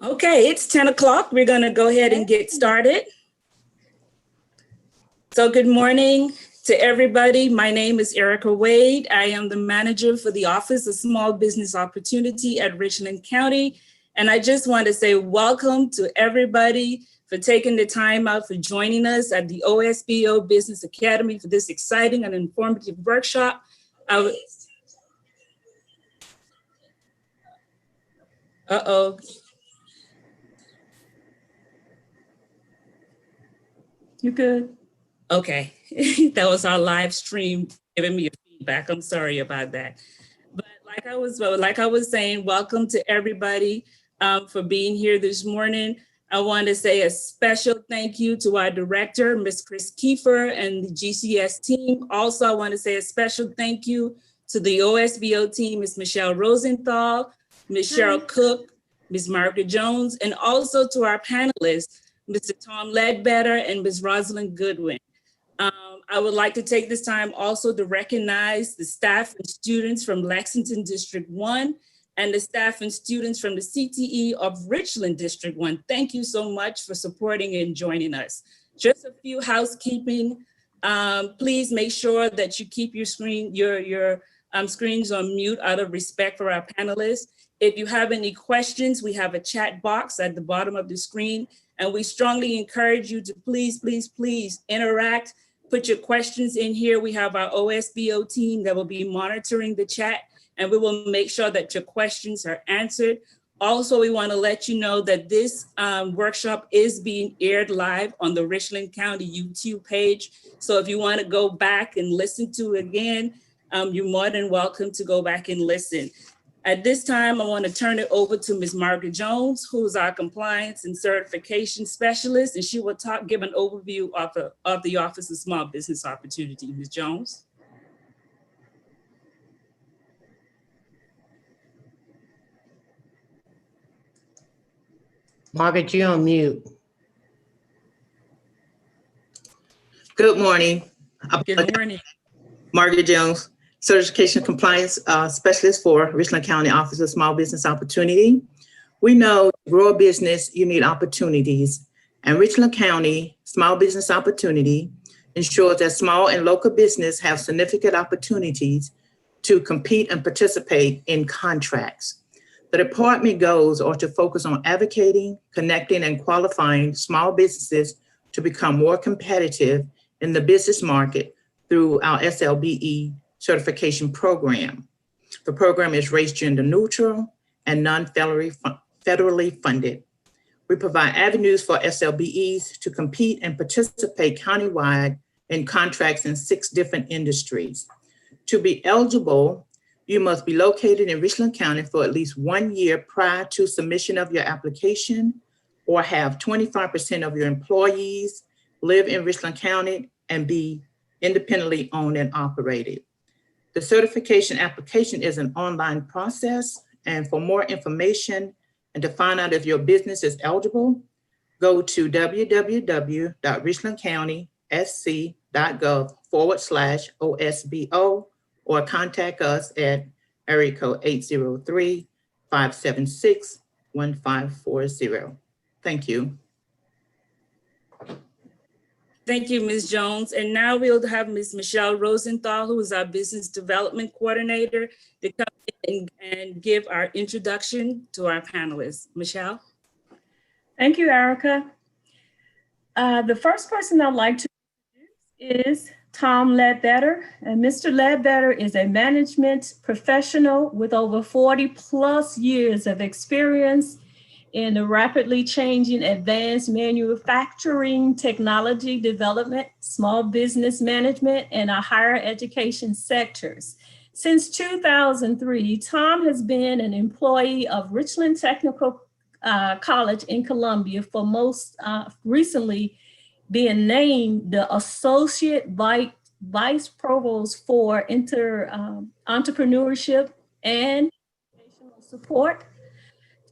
Okay, it's 10 o'clock. We're going to go ahead and get started. So good morning to everybody. My name is Erica Wade. I am the manager for the Office of Small Business Opportunity at Richland County. And I just want to say welcome to everybody for taking the time out for joining us at the OSBO Business Academy for this exciting and informative workshop. Uh-oh. You good? Okay, that was our live stream giving me a feedback. I'm sorry about that. But like I was saying, welcome to everybody for being here this morning. I want to say a special thank you to our director, Ms. Chris Kiefer, and the GCS team. Also, I want to say a special thank you to the OSBO team, Ms. Michelle Rosenthal, Ms. Cheryl Cook, Ms. Margaret Jones, and also to our panelists, Mr. Tom Ledbetter and Ms. Rosalind Goodwin. I would like to take this time also to recognize the staff and students from Lexington District 1 and the staff and students from the CTE of Richland District 1. Thank you so much for supporting and joining us. Just a few housekeeping. Please make sure that you keep your screens on mute out of respect for our panelists. If you have any questions, we have a chat box at the bottom of the screen, and we strongly encourage you to please interact. Put your questions in here. We have our OSBO team that will be monitoring the chat, and we will make sure that your questions are answered. Also, we want to let you know that this workshop is being aired live on the Richland County YouTube page. So if you want to go back and listen to it again, you're more than welcome to go back and listen. At this time, I want to turn it over to Ms. Margaret Jones, who's our compliance and certification specialist, and she will give an overview of the Office of Small Business Opportunity. Ms. Jones. Margaret, you're on mute. Good morning. Good morning. Margaret Jones, Certification Compliance Specialist for Richland County Office of Small Business Opportunity. We know to grow a business, you need opportunities, and Richland County Small Business Opportunity ensures that small and local business have significant opportunities to compete and participate in contracts. The department goals are to focus on advocating, connecting, and qualifying small businesses to become more competitive in the business market through our SLBE certification program. The program is race gender neutral and non-federally funded. We provide avenues for SLBEs to compete and participate countywide in contracts in 6 different industries. To be eligible, you must be located in Richland County for at least 1 year prior to submission of your application, or have 25% of your employees live in Richland County and be independently owned and operated. The certification application is an online process, and for more information and to find out if your business is eligible, go to www.richlandcountysc.gov/OSBO or contact us at area code 803-576-1540. Thank you. Thank you, Ms. Jones. And now we'll have Ms. Michelle Rosenthal, who is our Business Development Coordinator, to come in and give our introduction to our panelists. Michelle? Thank you, Erica. The first person I'd like to introduce is Tom Ledbetter. And Mr. Ledbetter is a management professional with over 40+ years of experience in the rapidly changing advanced manufacturing technology development, small business management, and our higher education sectors. Since 2003, Tom has been an employee of Richland Technical College in Columbia, for most recently being named the Associate Vice Provost for Entrepreneurship and Support.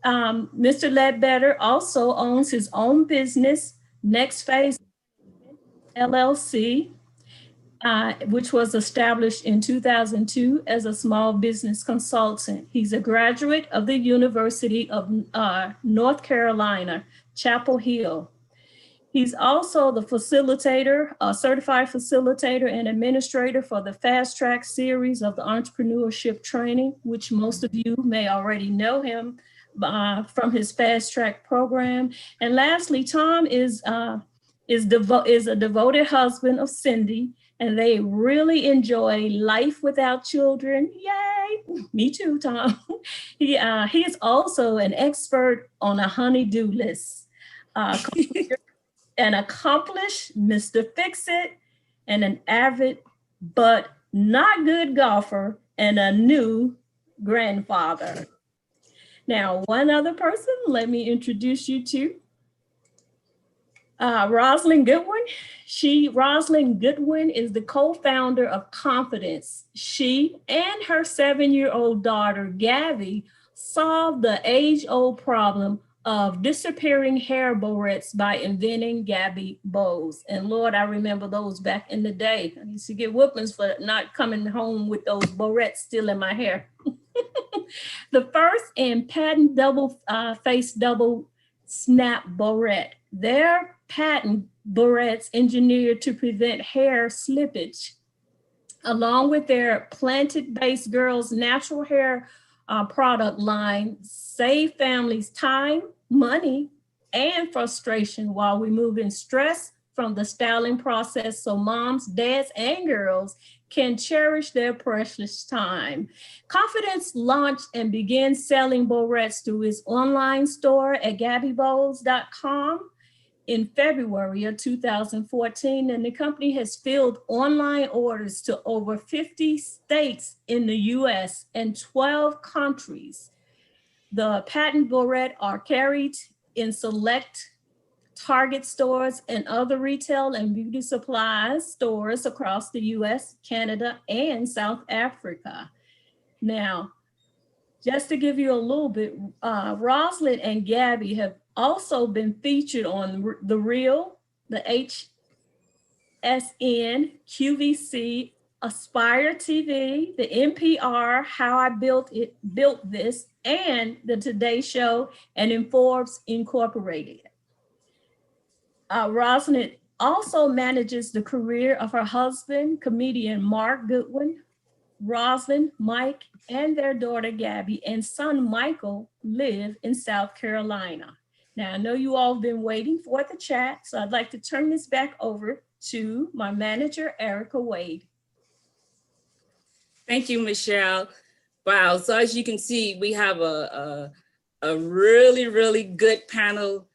Mr. Ledbetter also owns his own business, Next Phase LLC, which was established in 2002 as a small business consultant. He's a graduate of the University of North Carolina, Chapel Hill. He's also the facilitator, a certified facilitator and administrator for the Fast Track series of the entrepreneurship training, which most of you may already know him from his Fast Track program. And lastly, Tom is a devoted husband of Cindy, and they really enjoy life without children. Yay! Me too, Tom. He is also an expert on a honey-do list. An accomplished Mr. Fix-It, and an avid but not good golfer, and a new grandfather. Now, one other person, let me introduce you to Rosalind Goodwin. Rosalind Goodwin is the co-founder of Confidence. She and her 7-year-old daughter, Gabby, solved the age-old problem of disappearing hair barrettes by inventing Gabby bows. And Lord, I remember those back in the day. I used to get whoopings for not coming home with those barrettes still in my hair. The first and patent face double snap barrette. Their patent barrettes engineered to prevent hair slippage, along with their planted-based girls' natural hair product line, save families time, money, and frustration while removing stress from the styling process so moms, dads, and girls can cherish their precious time. Confidence launched and began selling barrettes through its online store at gabbybows.com in February of 2014, and the company has filled online orders to over 50 states in the US and 12 countries. The patent barrette are carried in select Target stores and other retail and beauty supplies stores across the US, Canada, and South Africa. Now, just to give you a little bit, Rosalind and Gabby have also been featured on The Real, the HSN, QVC, Aspire TV, the NPR, How I Built This, and the Today Show, and in Forbes Incorporated. Rosalind also manages the career of her husband, comedian Mark Goodwin. Rosalind, Mike, and their daughter Gabby and son Michael live in South Carolina. Now, I know you all have been waiting for the chat, so I'd like to turn this back over to my manager, Erica Wade. Thank you, Michelle. Wow, so as you can see, we have a really, really good panel.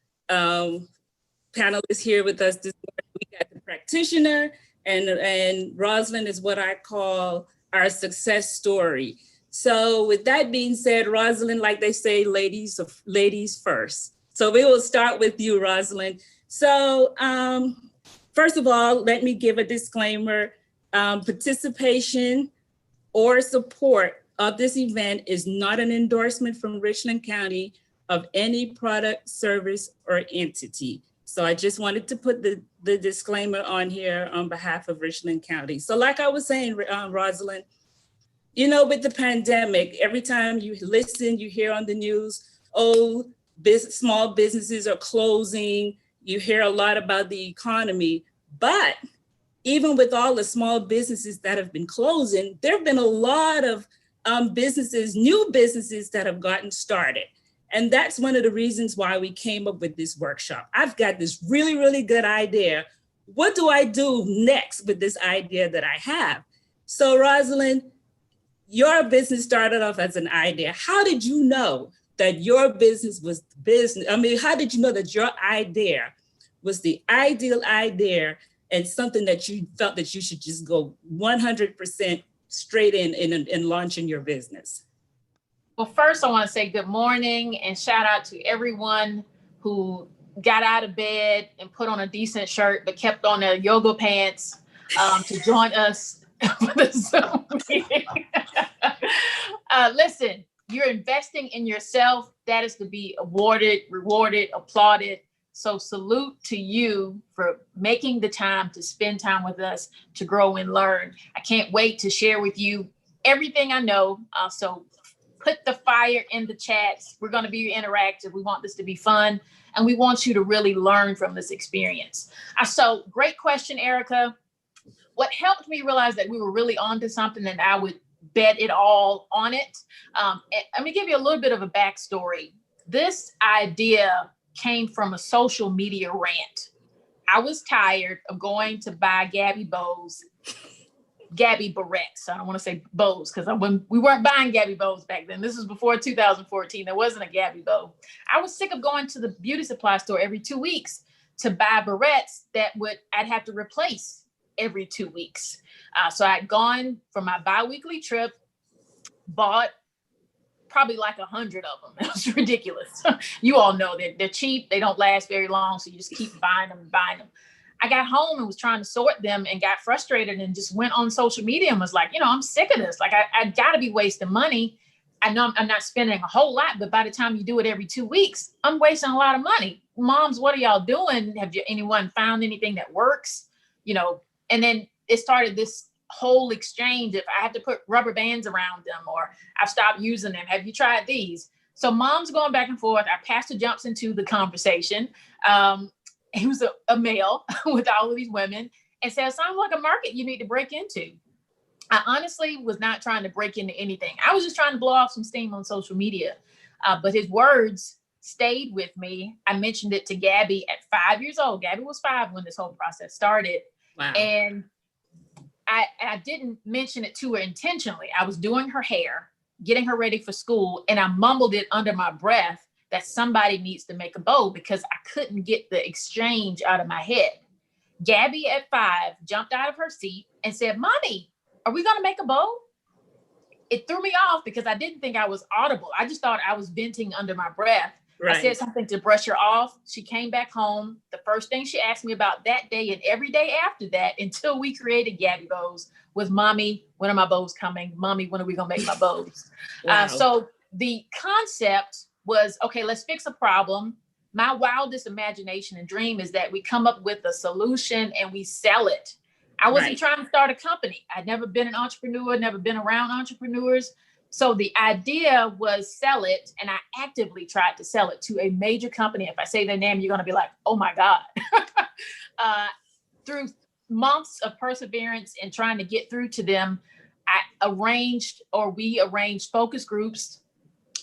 Panelists here with us this morning. We got the practitioner, and Rosalind is what I call our success story. So with that being said, Rosalind, like they say, ladies first. So we will start with you, Rosalind. So first of all, let me give a disclaimer. Participation or support of this event is not an endorsement from Richland County of any product, service, or entity. So I just wanted to put the disclaimer on here on behalf of Richland County. So like I was saying, Rosalind, you know, with the pandemic, every time you listen, you hear on the news, oh, small businesses are closing. You hear a lot about the economy, but even with all the small businesses that have been closing, there have been a lot of businesses, new businesses that have gotten started. And that's one of the reasons why we came up with this workshop. I've got this really, really good idea. What do I do next with this idea that I have? So Rosalind, your business started off as an idea. How did you know that your business was the business? I mean, how did you know that your idea was the ideal idea and something that you felt that you should just go 100% straight in launching your business? Well, first I want to say good morning and shout out to everyone who got out of bed and put on a decent shirt, but kept on their yoga pants to join us for the Zoom meeting. Listen, you're investing in yourself. That is to be awarded, rewarded, applauded. So salute to you for making the time to spend time with us to grow and learn. I can't wait to share with you everything I know. So put the fire in the chats. We're going to be interactive. We want this to be fun, and we want you to really learn from this experience. So great question, Erica. What helped me realize that we were really onto something and I would bet it all on it. I'm going to give you a little bit of a backstory. This idea came from a social media rant. I was tired of going to buy Gabby barrettes. I don't want to say bows because we weren't buying Gabby bows back then. This was before 2014. There wasn't a Gabby bow. I was sick of going to the beauty supply store every 2 weeks to buy barrettes that I'd have to replace every 2 weeks. So I'd gone for my bi-weekly trip, bought probably like 100 of them. It was ridiculous. You all know that they're cheap. They don't last very long. So you just keep buying them and buying them. I got home and was trying to sort them and got frustrated and just went on social media and was like, I'm sick of this. Like I gotta be wasting money. I know I'm not spending a whole lot, but by the time you do it every 2 weeks, I'm wasting a lot of money. Moms, what are y'all doing? Have anyone found anything that works? And then it started this whole exchange. If I have to put rubber bands around them or I've stopped using them, have you tried these? So mom's going back and forth. Our pastor jumps into the conversation. He was a male with all of these women and says, sounds like a market you need to break into. I honestly was not trying to break into anything. I was just trying to blow off some steam on social media. But his words stayed with me. I mentioned it to Gabby at 5 years old. Gabby was 5 when this whole process started. Wow. And I didn't mention it to her intentionally. I was doing her hair, getting her ready for school, and I mumbled it under my breath that somebody needs to make a bow because I couldn't get the exchange out of my head. Gabby at 5 jumped out of her seat and said, Mommy, are we going to make a bow? It threw me off because I didn't think I was audible. I just thought I was venting under my breath. Right. I said something to brush her off. She came back home. The first thing she asked me about that day and every day after that, until we created Gabby Bows, was, Mommy, when are my bows coming? Mommy, when are we going to make my bows? Wow. So the concept was, okay, let's fix a problem. My wildest imagination and dream is that we come up with a solution and we sell it. I wasn't trying to start a company. I'd never been an entrepreneur, never been around entrepreneurs. So the idea was sell it. And I actively tried to sell it to a major company. If I say their name, you're going to be like, oh my God. Through months of perseverance and trying to get through to them, we arranged focus groups.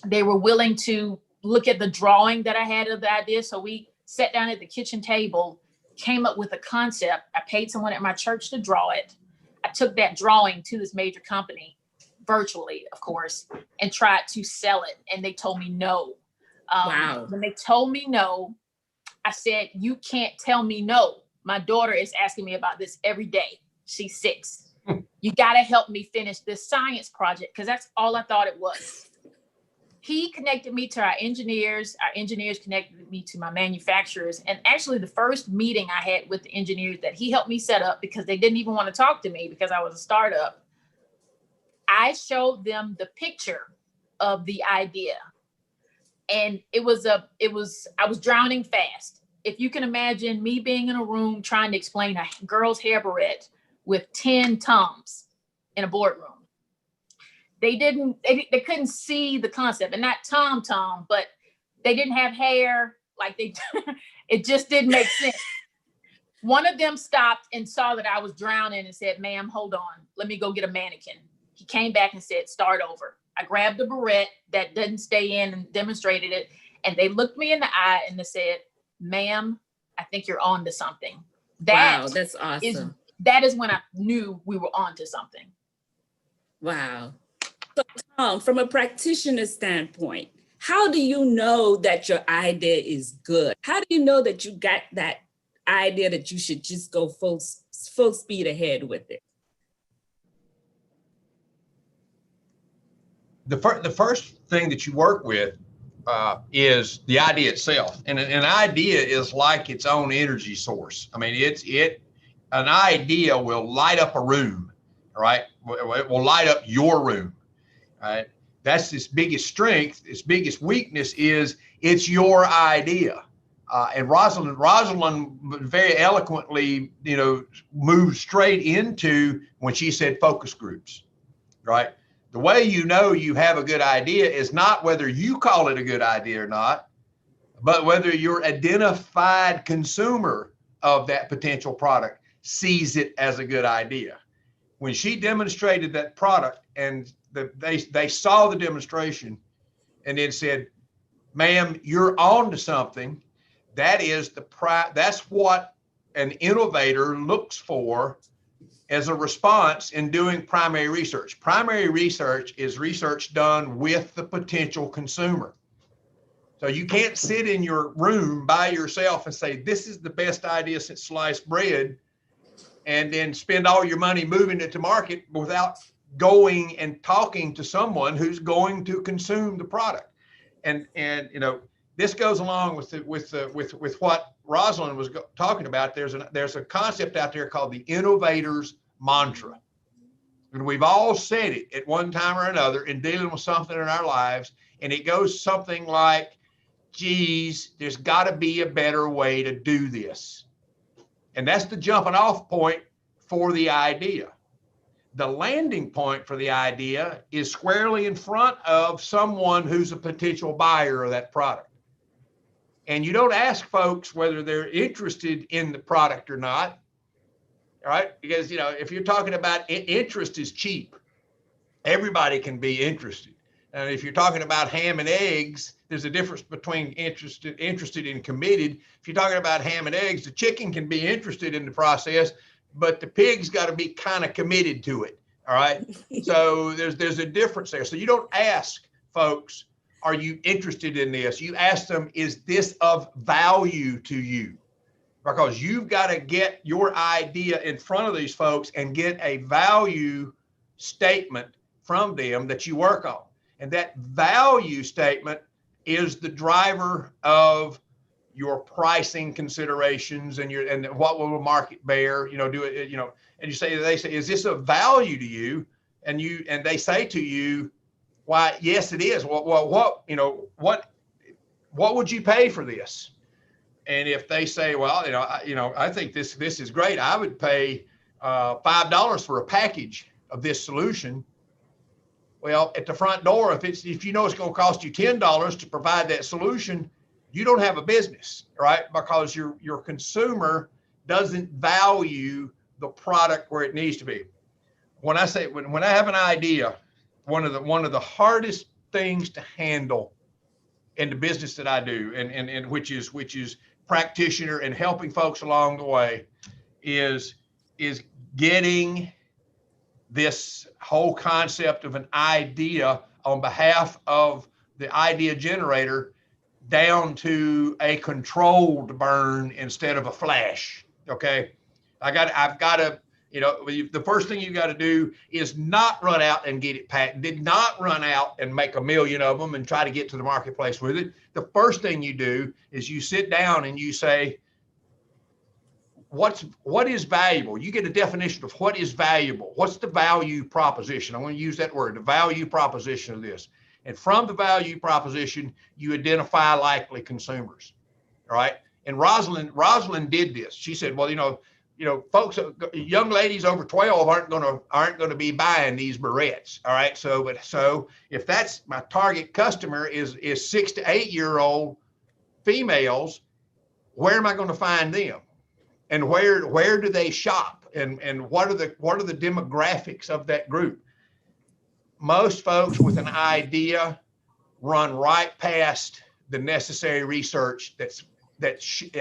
They were willing to look at the drawing that I had of the idea. So we sat down at the kitchen table, came up with a concept. I paid someone at my church to draw it. I took that drawing to this major company, virtually, of course, and tried to sell it. And they told me no. Wow. When they told me no, I said, you can't tell me no. My daughter is asking me about this every day. She's 6. You got to help me finish this science project, because that's all I thought it was. He connected me to our engineers. Our engineers connected me to my manufacturers. And actually the first meeting I had with the engineers that he helped me set up, because they didn't even want to talk to me because I was a startup, I showed them the picture of the idea. And I was drowning fast. If you can imagine me being in a room trying to explain a girl's hair barrette with 10 toms in a boardroom. They couldn't see the concept, and not Tom, but they didn't have hair. It just didn't make sense. One of them stopped and saw that I was drowning and said, ma'am, hold on. Let me go get a mannequin. He came back and said, start over. I grabbed a barrette that didn't stay in and demonstrated it. And they looked me in the eye and they said, ma'am, I think you're on to something. Wow, that's awesome. That is when I knew we were on to something. Wow. So Tom, from a practitioner standpoint, how do you know that your idea is good? How do you know that you got that idea that you should just go full speed ahead with it? The first thing that you work with is the idea itself. And an idea is like its own energy source. I mean, an idea will light up a room, right? It will light up your room. Right? That's its biggest strength. Its biggest weakness is it's your idea. And Rosalind very eloquently, moved straight into when she said focus groups, right? The way you know you have a good idea is not whether you call it a good idea or not, but whether your identified consumer of that potential product sees it as a good idea. When she demonstrated that product and they saw the demonstration and then said, ma'am, you're on to something. That's what an innovator looks for as a response in doing primary research. Primary research is research done with the potential consumer. So you can't sit in your room by yourself and say, this is the best idea since sliced bread, and then spend all your money moving it to market without going and talking to someone who's going to consume the product. And this goes along with what Rosalind was talking about. There's a concept out there called the innovator's mantra. And we've all said it at one time or another in dealing with something in our lives. And it goes something like, geez, there's got to be a better way to do this. And that's the jumping off point for the idea. The landing point for the idea is squarely in front of someone who's a potential buyer of that product. And you don't ask folks whether they're interested in the product or not, all right? Because, if you're talking about interest is cheap, everybody can be interested. And if you're talking about ham and eggs, there's a difference between interested and committed. If you're talking about ham and eggs, the chicken can be interested in the process, but the pig's got to be kind of committed to it. All right. So there's a difference there. So you don't ask folks, are you interested in this? You ask them, is this of value to you? Because you've got to get your idea in front of these folks and get a value statement from them that you work on. And that value statement is the driver of your pricing considerations and what will the market bear, and they say, is this of value to you? And they say to you, why, yes, it is. Well, what would you pay for this? And if they say, well, I think this is great. I would pay $5 for a package of this solution. Well, at the front door, if you know it's going to cost you $10 to provide that solution, you don't have a business, right? Because your consumer doesn't value the product where it needs to be. When I have an idea, one of the hardest things to handle in the business that I do, and which is practitioner and helping folks along the way, is getting this whole concept of an idea on behalf of the idea generator down to a controlled burn instead of a flash. Okay. I've got to, the first thing you got to do is not run out and get it packed. Did not run out and make 1 million of them and try to get to the marketplace with it. The first thing you do is you sit down and you say, what is valuable? You get a definition of what is valuable. What's the value proposition? I want to use that word, the value proposition of this. And from the value proposition, you identify likely consumers. All right. And Rosalind did this. She said, well, folks, young ladies over 12 aren't going to be buying these barrettes. All right. So if that's my target customer is 6 to 8 year old females, where am I going to find them? And where do they shop? And what are the demographics of that group? Most folks with an idea run right past the necessary research that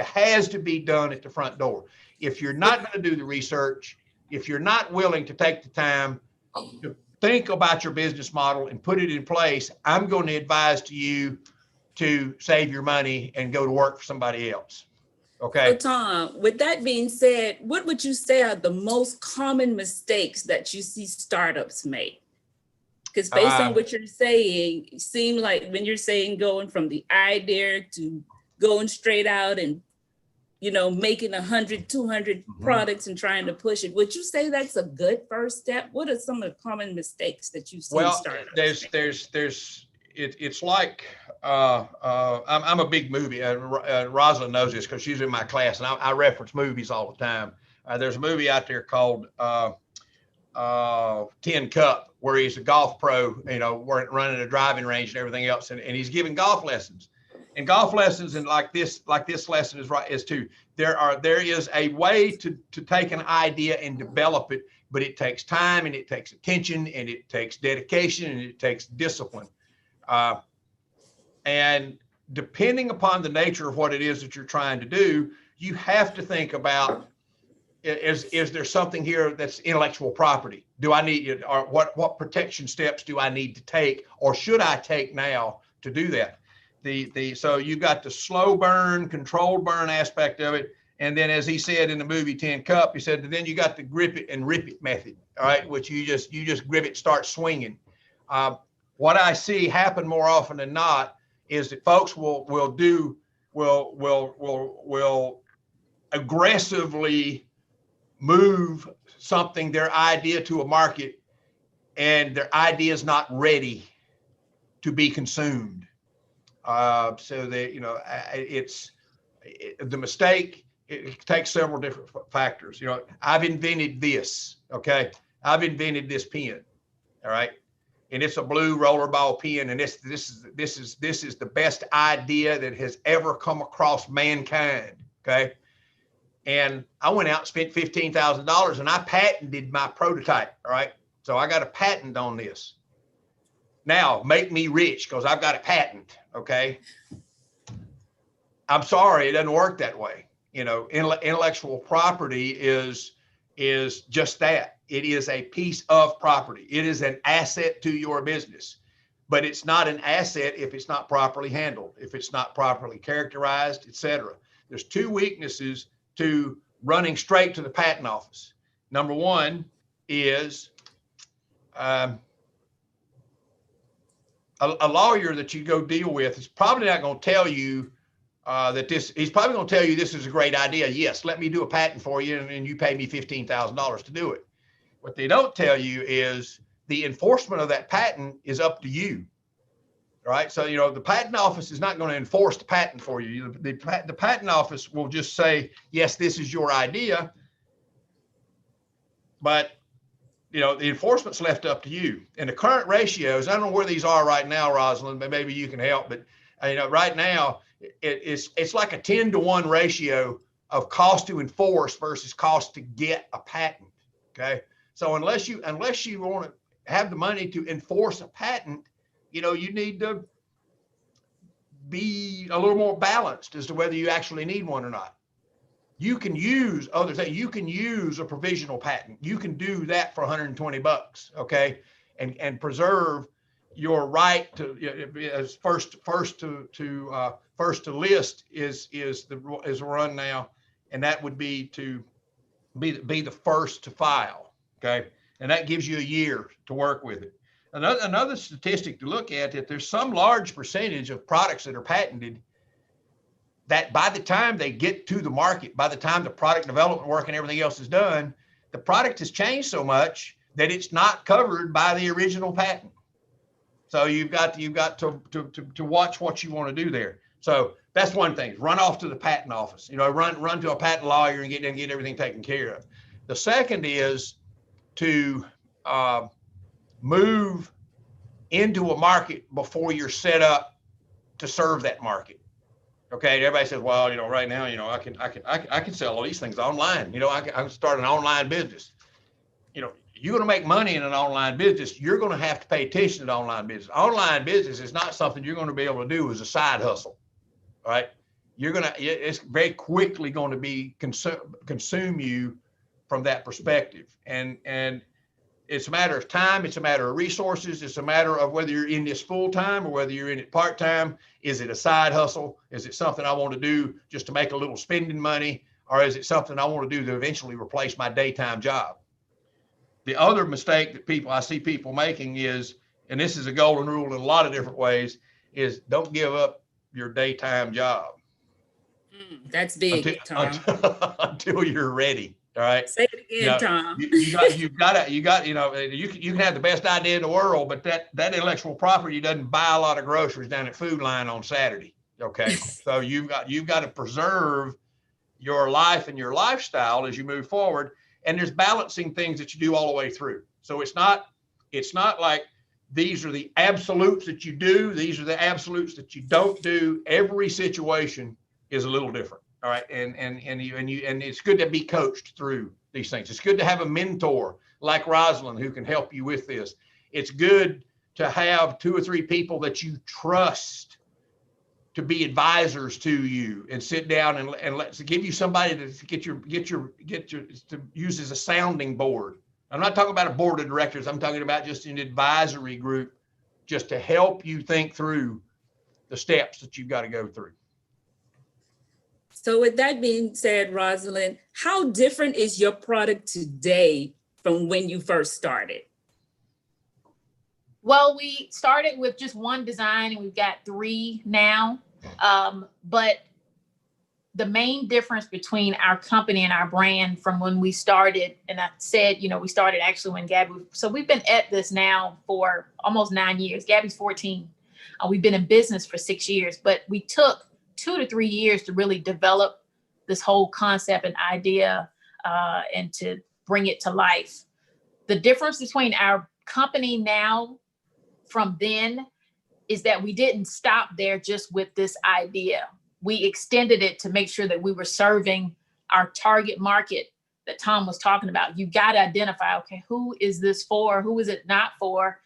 has to be done at the front door. If you're not going to do the research, if you're not willing to take the time to think about your business model and put it in place, I'm going to advise to you to save your money and go to work for somebody else. Okay. So Tom, with that being said, what would you say are the most common mistakes that you see startups make? Because based on what you're saying, it seems like when you're saying going from the idea to going straight out and, making 100, 200 products and trying to push it, would you say that's a good first step? What are some of the common mistakes that you see startups make? It's like I'm a big movie, and Rosalind knows this because she's in my class, and I reference movies all the time. There's a movie out there called Tin Cup, where he's a golf pro, running a driving range and everything else, and he's giving golf lessons. And golf lessons, and like this lesson is too. There is a way to take an idea and develop it, but it takes time, and it takes attention, and it takes dedication, and it takes discipline. And depending upon the nature of what it is that you're trying to do, you have to think about, is there something here that's intellectual property? Do I need, or what protection steps do I need to take, or should I take now to do that? So you've got the slow burn, controlled burn aspect of it. And then, as he said in the movie Tin Cup, he said, then you got the grip it and rip it method, all right, which you just grip it, start swinging. What I see happen more often than not is that folks will aggressively move something, their idea, to a market, and their idea is not ready to be consumed. So that, the mistake, it takes several different factors. I've invented this, okay? I've invented this pen, all right? And it's a blue rollerball pen, and this is the best idea that has ever come across mankind, okay? And I went out and spent $15,000, and I patented my prototype, all right? So I got a patent on this. Now, make me rich because I've got a patent, okay? I'm sorry, it doesn't work that way. Intellectual property is just that. It is a piece of property. It is an asset to your business, but it's not an asset if it's not properly handled, if it's not properly characterized, etc. There's two weaknesses to running straight to the patent office. Number one is a lawyer that you go deal with is probably not going to tell you he's probably going to tell you this is a great idea. Yes, let me do a patent for you, and you pay me $15,000 to do it. What they don't tell you is the enforcement of that patent is up to you. Right? So, the patent office is not going to enforce the patent for you. The patent office will just say, yes, this is your idea. But, the enforcement's left up to you. And the current ratios, I don't know where these are right now, Rosalind, but maybe you can help. But, right now, it's like a 10-to-1 ratio of cost to enforce versus cost to get a patent. Okay. So unless you want to have the money to enforce a patent, you need to be a little more balanced as to whether you actually need one or not. You can use other things. You can use a provisional patent. You can do that for $120, okay, and preserve your right to as first to list is run now, and that would be to be the first to file, okay, and that gives you a year to work with it. Another statistic to look at, that there's some large percentage of products that are patented that by the time they get to the market, by the time the product development work and everything else is done, the product has changed so much that it's not covered by the original patent. So you've got to watch what you want to do there. So that's one thing. Run off to the patent office. Run to a patent lawyer and get everything taken care of. The second is to move into a market before you're set up to serve that market. Okay, everybody says, well, right now, I can sell all these things online. I can start an online business. You're going to make money in an online business. You're going to have to pay attention to the online business. Online business is not something you're going to be able to do as a side hustle. All right, it's very quickly going to be consume you from that perspective, and it's a matter of time. It's a matter of resources. It's a matter of whether you're in this full time or whether you're in it part time. Is it a side hustle? Is it something I want to do just to make a little spending money, or is it something I want to do to eventually replace my daytime job? The other mistake that I see people making is, and this is a golden rule in a lot of different ways, is don't give up your daytime job. That's big, Tom. Until you're ready. All right. Say it again, Tom. You can have the best idea in the world, but that intellectual property doesn't buy a lot of groceries down at Food Line on Saturday. Okay. So you've got to preserve your life and your lifestyle as you move forward. And there's balancing things that you do all the way through. So it's not like these are the absolutes that you do. These are the absolutes that you don't do. Every situation is a little different. All right. And it's good to be coached through these things. It's good to have a mentor like Rosalind who can help you with this. It's good to have 2 or 3 people that you trust to be advisors to you and sit down and let's give you somebody to get your to use as a sounding board. I'm not talking about a board of directors. I'm talking about just an advisory group just to help you think through the steps that you've got to go through. So with that being said, Rosalind, how different is your product today from when you first started? Well, we started with just one design and we've got 3 now. But the main difference between our company and our brand from when we started, and I said, we started actually when Gabby, so we've been at this now for almost 9 years. Gabby's 14. We've been in business for 6 years, but we took 2 to 3 years to really develop this whole concept and idea and to bring it to life. The difference between our company now from then is that we didn't stop there just with this idea. We extended it to make sure that we were serving our target market that Tom was talking about. You got to identify, okay, who is this for? Who is it not for?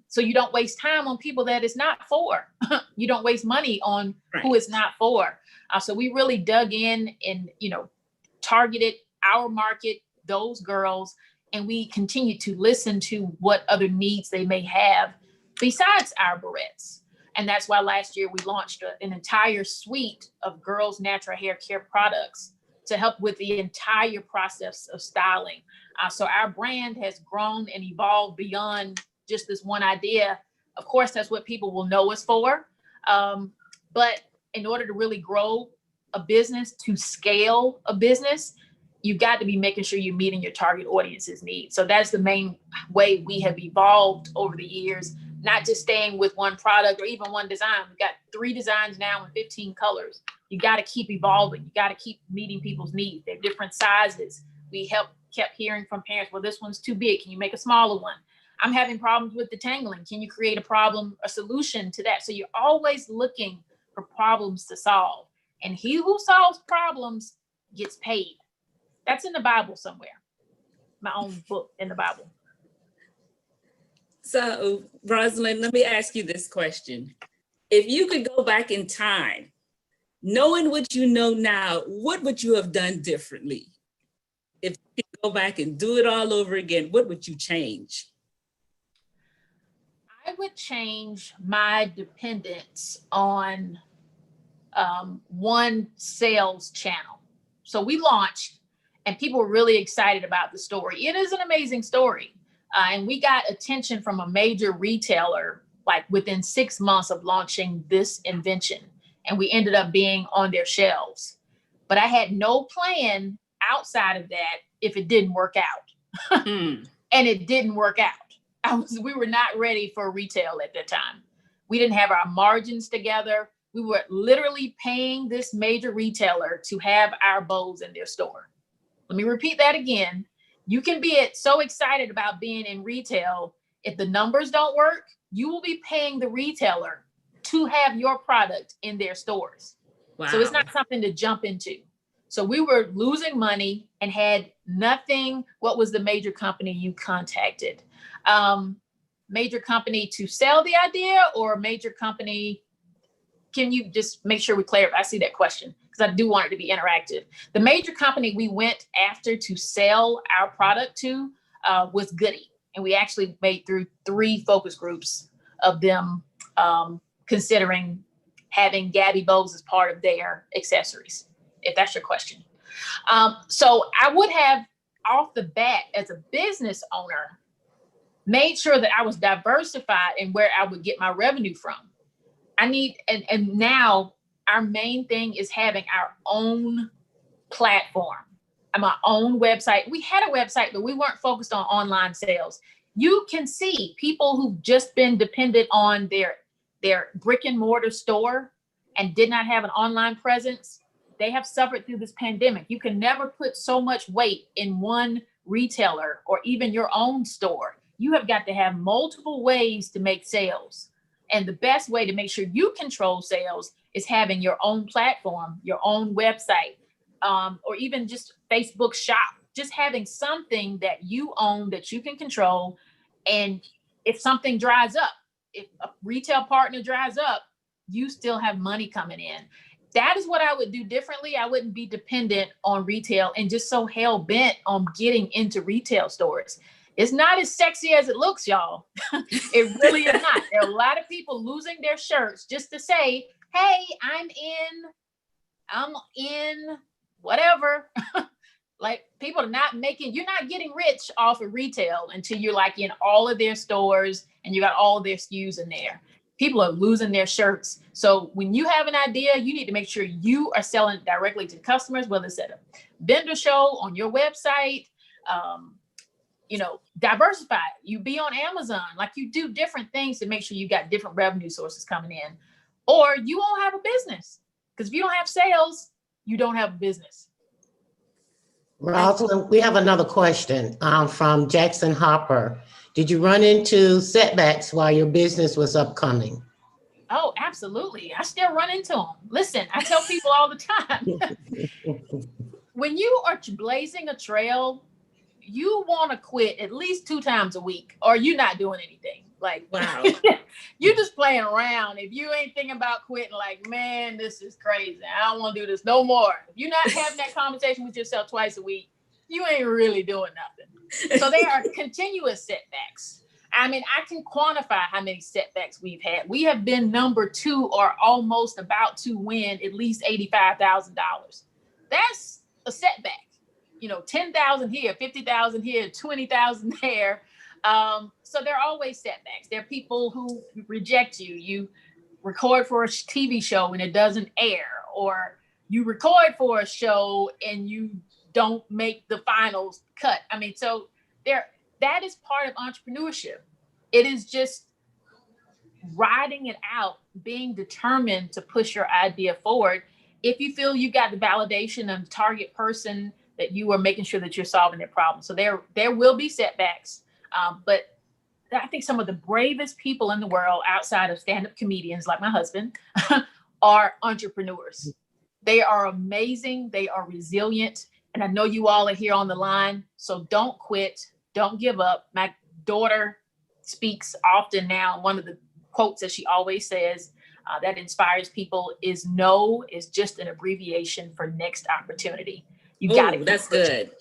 So you don't waste time on people that it's not for. You don't waste money on who it's not for. So we really dug in and, targeted our market, those girls, and we continue to listen to what other needs they may have besides our barrettes. And that's why last year we launched an entire suite of girls' natural hair care products to help with the entire process of styling. So our brand has grown and evolved beyond just this one idea. Of course, that's what people will know us for. But in order to really grow a business, to scale a business, you've got to be making sure you're meeting your target audience's needs. So that's the main way we have evolved over the years, not just staying with one product or even one design. We've got 3 designs now in 15 colors. You got to keep evolving. You got to keep meeting people's needs. They're different sizes. We kept hearing from parents, well, this one's too big. Can you make a smaller one? I'm having problems with detangling. Can you create a solution to that? So you're always looking for problems to solve. And he who solves problems gets paid. That's in the Bible somewhere. My own book in the Bible. So, Rosalind, let me ask you this question. If you could go back in time, knowing what you know now, what would you have done differently? If you could go back and do it all over again, what would you change? I would change my dependence on one sales channel. So we launched and people were really excited about the story. It is an amazing story. And we got attention from a major retailer, like within 6 months of launching this invention. And we ended up being on their shelves. But I had no plan outside of that if it didn't work out. And it didn't work out. We were not ready for retail at that time. We didn't have our margins together. We were literally paying this major retailer to have our bows in their store. Let me repeat that again. You can be so excited about being in retail. If the numbers don't work, you will be paying the retailer to have your product in their stores. Wow. So it's not something to jump into. So we were losing money and had nothing. What was the major company you contacted? Major company to sell the idea or major company? Can you just make sure we clarify? I see that question because I do want it to be interactive. The major company we went after to sell our product to was Goody. And we actually made through 3 focus groups of them considering having Gabby bows as part of their accessories, if that's your question. So I would have off the bat as a business owner, made sure that I was diversified in where I would get my revenue from. And now our main thing is having our own platform, my own website. We had a website, but we weren't focused on online sales. You can see people who've just been dependent on their brick and mortar store and did not have an online presence. They have suffered through this pandemic. You can never put so much weight in one retailer or even your own store. You have got to have multiple ways to make sales. And the best way to make sure you control sales is having your own platform, your own website, or even just Facebook shop, just having something that you own that you can control. And if something dries up, if a retail partner dries up, you still have money coming in. That is what I would do differently. I wouldn't be dependent on retail and just so hell bent on getting into retail stores. It's not as sexy as it looks, y'all. It really is not. There are a lot of people losing their shirts just to say, hey, I'm in whatever. Like, people are not you're not getting rich off of retail until you're like in all of their stores and you got all of their SKUs in there. People are losing their shirts. So when you have an idea, you need to make sure you are selling directly to customers, whether it's at a vendor show, on your website, diversify. You be on Amazon, like you do different things to make sure you got different revenue sources coming in, or you won't have a business. Because if you don't have sales, you don't have a business. Rosalind, we have another question from Jackson Hopper. Did you run into setbacks while your business was upcoming? Oh, absolutely. I still run into them. Listen, I tell people all the time, when you are blazing a trail, you want to quit at least 2 times a week, or you're not doing anything. Like, Wow. You just playing around. If you ain't thinking about quitting, like, man, this is crazy, I don't want to do this no more. If you're not having that conversation with yourself twice a week, you ain't really doing nothing. So there are continuous setbacks. I mean, I can quantify how many setbacks we've had. We have been number 2 or almost about to win at least $85,000. That's a setback. 10,000 here, 50,000 here, 20,000 there. So there are always setbacks. There are people who reject you. You record for a TV show and it doesn't air, or you record for a show and you don't make the finals cut. I mean, so that is part of entrepreneurship. It is just riding it out, being determined to push your idea forward. If you feel you got the validation of the target person, that you are making sure that you're solving their problem. So there will be setbacks, but I think some of the bravest people in the world outside of stand-up comedians like my husband are entrepreneurs. They are amazing. They are resilient. And I know you all are here on the line, so don't quit. Don't give up. My daughter speaks often now. One of the quotes that she always says that inspires people is no is just an abbreviation for next opportunity. You got it. That's good.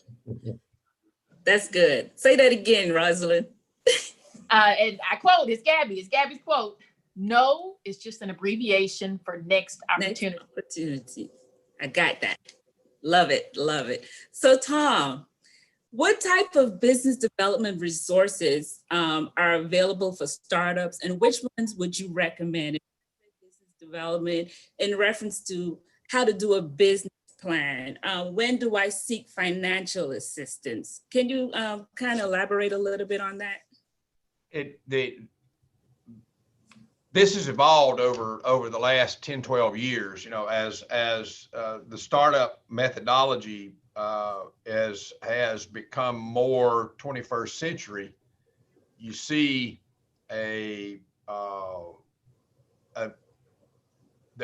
That's good. Say that again, Rosalind. And I quote, it's Gabby's quote. No is just an abbreviation for next opportunity. Next opportunity. I got that. Love it. Love it. So Tom, what type of business development resources are available for startups, and which ones would you recommend in business development in reference to how to do a business plan? When do I seek financial assistance? Can you kind of elaborate a little bit on that? This has evolved over the last 10, 12 years, as the startup methodology has become more 21st century. You see the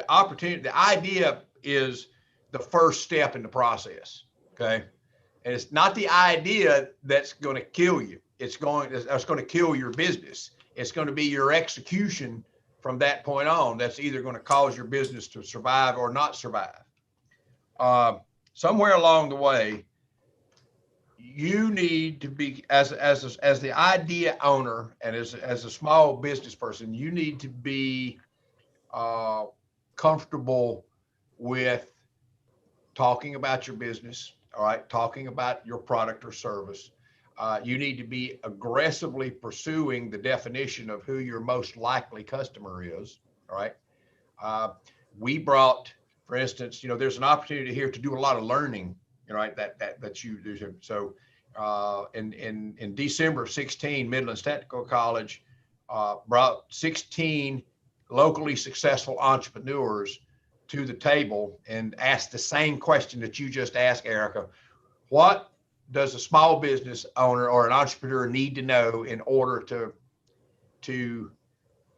opportunity, the idea is the first step in the process, okay? And it's not the idea that's going to kill you. That's going to kill your business. It's going to be your execution from that point on that's either going to cause your business to survive or not survive. Somewhere along the way, you need to be, as the idea owner and as a small business person, you need to be comfortable with talking about your business, all right, talking about your product or service. You need to be aggressively pursuing the definition of who your most likely customer is, all right? We brought, for instance, there's an opportunity here to do a lot of learning right? That you do. So in December of 16, Midlands Technical College brought 16 locally successful entrepreneurs to the table and asked the same question that you just asked, Erica. What does a small business owner or an entrepreneur need to know in order to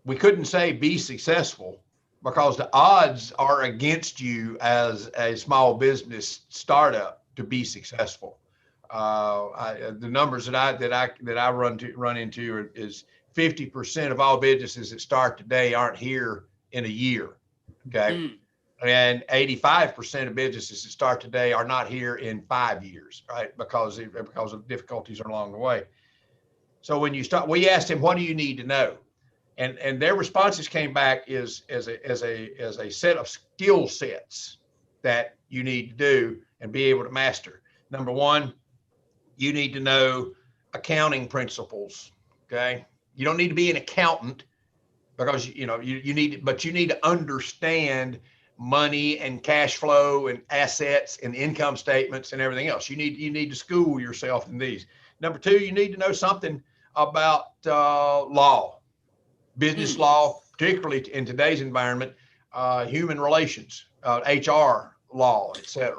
we couldn't say be successful, because the odds are against you as a small business startup to be successful. The numbers that I run into is 50% of all businesses that start today aren't here in a year. Okay. And 85% of businesses that start today are not here in 5 years, right? Because of difficulties along the way. So when you start, we asked them, what do you need to know? And their responses came back as a set of skill sets that you need to do and be able to master. Number one, you need to know accounting principles. Okay. You don't need to be an accountant, because you need to understand money and cash flow and assets and income statements and everything else. You need to school yourself in these. Number two, you need to know something about law, business law, particularly in today's environment, human relations, HR law, etc.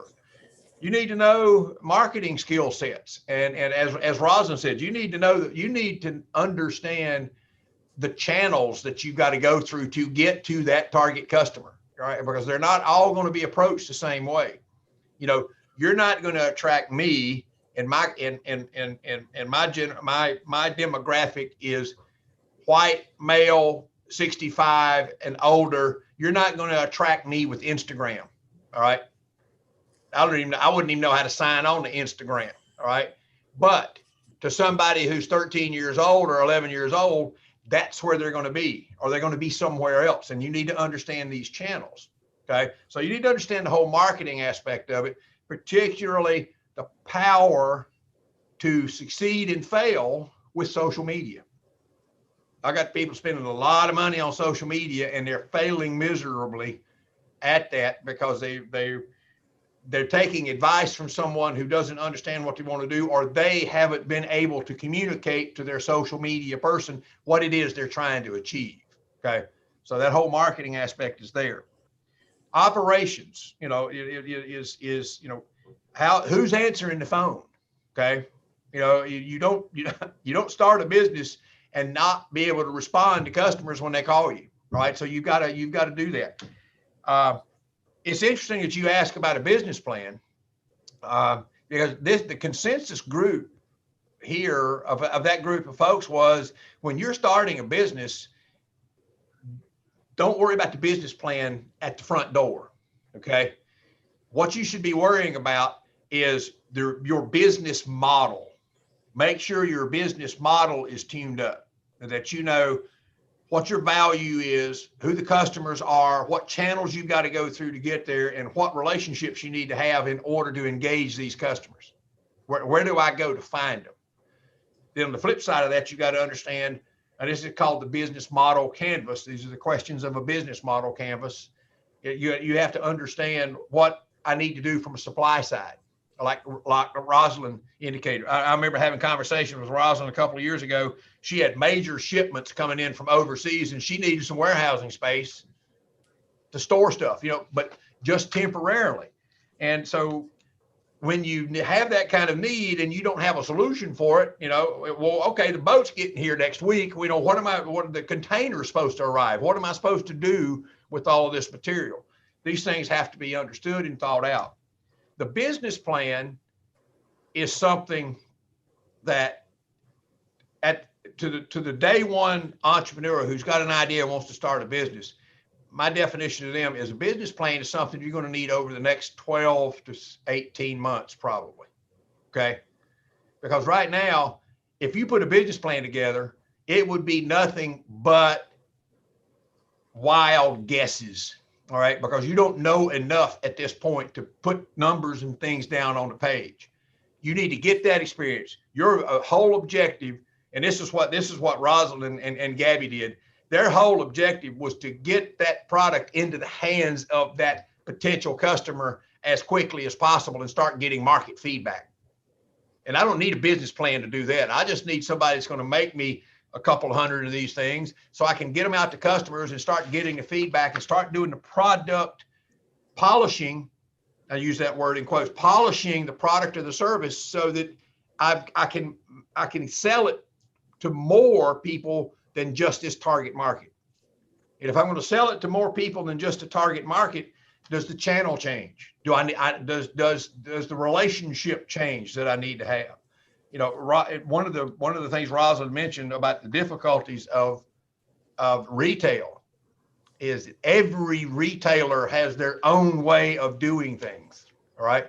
You need to know marketing skill sets, and as Rosalind said, you need to know that you need to understand the channels that you've got to go through to get to that target customer, right? Because they're not all going to be approached the same way. You're not going to attract me, and my demographic is white male, 65 and older. You're not going to attract me with Instagram. All right. I wouldn't even know how to sign on to Instagram. All right. But to somebody who's 13 years old or 11 years old, that's where they're going to be, or they're going to be somewhere else. And you need to understand these channels. Okay. So you need to understand the whole marketing aspect of it, particularly the power to succeed and fail with social media. I got people spending a lot of money on social media and they're failing miserably at that because they're taking advice from someone who doesn't understand what they want to do, or they haven't been able to communicate to their social media person what it is they're trying to achieve. Okay. So that whole marketing aspect is there. Operations, who's answering the phone. Okay. You don't start a business and not be able to respond to customers when they call you. Right. So you've got to do that. It's interesting that you ask about a business plan, because the consensus group here of that group of folks was, when you're starting a business, don't worry about the business plan at the front door. Okay. What you should be worrying about is your business model. Make sure your business model is tuned up, that you know what your value is, who the customers are, what channels you've got to go through to get there, and what relationships you need to have in order to engage these customers. Where do I go to find them? Then on the flip side of that, you got to understand, and this is called the business model canvas. These are the questions of a business model canvas. You have to understand what I need to do from a supply side, like Rosalind indicated. I remember having conversations with Rosalind a couple of years ago. She had major shipments coming in from overseas, and she needed some warehousing space to store stuff, but just temporarily. And so when you have that kind of need and you don't have a solution for it, well, okay, the boat's getting here next week. What are the containers supposed to arrive? What am I supposed to do with all of this material? These things have to be understood and thought out. The business plan is something that to the day one entrepreneur who's got an idea and wants to start a business, my definition of them is a business plan is something you're going to need over the next 12 to 18 months, probably. Okay. Because right now, if you put a business plan together, it would be nothing but wild guesses. All right. Because you don't know enough at this point to put numbers and things down on the page. You need to get that experience. Your whole objective, and this is what Rosalind and Gabby did. Their whole objective was to get that product into the hands of that potential customer as quickly as possible and start getting market feedback. And I don't need a business plan to do that. I just need somebody that's going to make me a couple hundred of these things so I can get them out to customers and start getting the feedback and start doing the product polishing. I use that word in quotes, polishing the product or the service so that I can sell it to more people than just this target market. And if I'm going to sell it to more people than just a target market, does the channel change? Does the relationship change that I need to have? You know, one of the things Rosalind mentioned about the difficulties of retail is that every retailer has their own way of doing things. All right.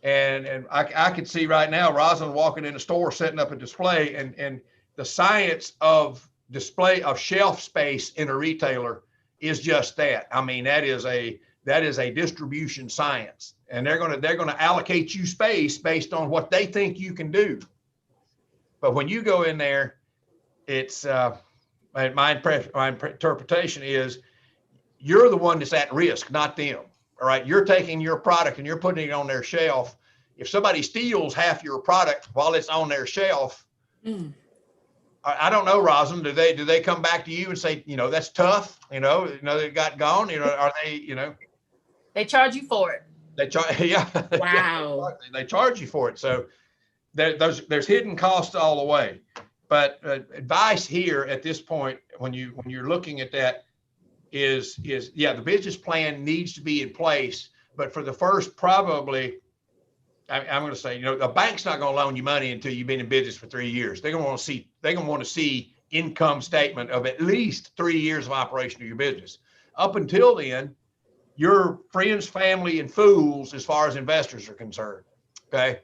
And I could see right now Rosalind walking in a store, setting up a display, and the science of display of shelf space in a retailer is just that. I mean, that is a distribution science, and they're going to allocate you space based on what they think you can do. But when you go in there, it's my interpretation is you're the one that's at risk, not them. All right. You're taking your product and you're putting it on their shelf. If somebody steals half your product while it's on their shelf, I don't know, Rosalind, do they come back to you and say, you know, that's tough, you know, they got gone, you know, are they, you know? They charge you for it. They charge, yeah. Wow. They charge you for it. So there's hidden costs all the way. But advice here at this point, when you're looking at that, is yeah, the business plan needs to be in place, but for the first probably, I'm going to say, you know, a bank's not going to loan you money until you've been in business for 3 years. They're going to want to see income statement of at least 3 years of operation of your business. Up until then, you're friends, family, and fools as far as investors are concerned. Okay.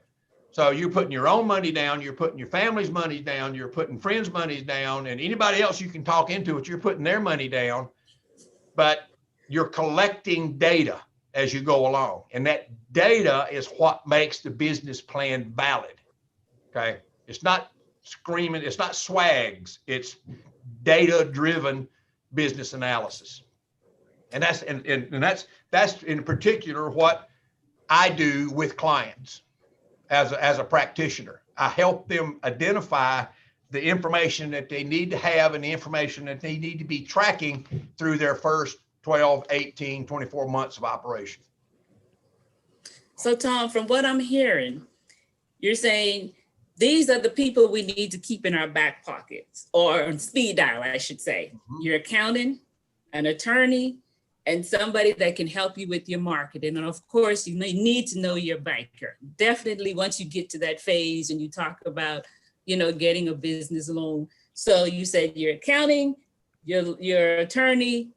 So you're putting your own money down, you're putting your family's money down, you're putting friends' money down, and anybody else you can talk into it, you're putting their money down. But you're collecting data as you go along. And that data is what makes the business plan valid. Okay. It's not screaming, it's not swags, it's data-driven business analysis. And that's in particular what I do with clients as a practitioner. I help them identify the information that they need to have and the information that they need to be tracking through their first 12, 18, 24 months of operation. So Tom, from what I'm hearing, you're saying these are the people we need to keep in our back pockets, or on speed dial, I should say. Mm-hmm. Your accountant, an attorney, and somebody that can help you with your marketing. And of course, you need to know your banker. Definitely once you get to that phase and you talk about, you know, getting a business loan. So you said your accounting, your attorney,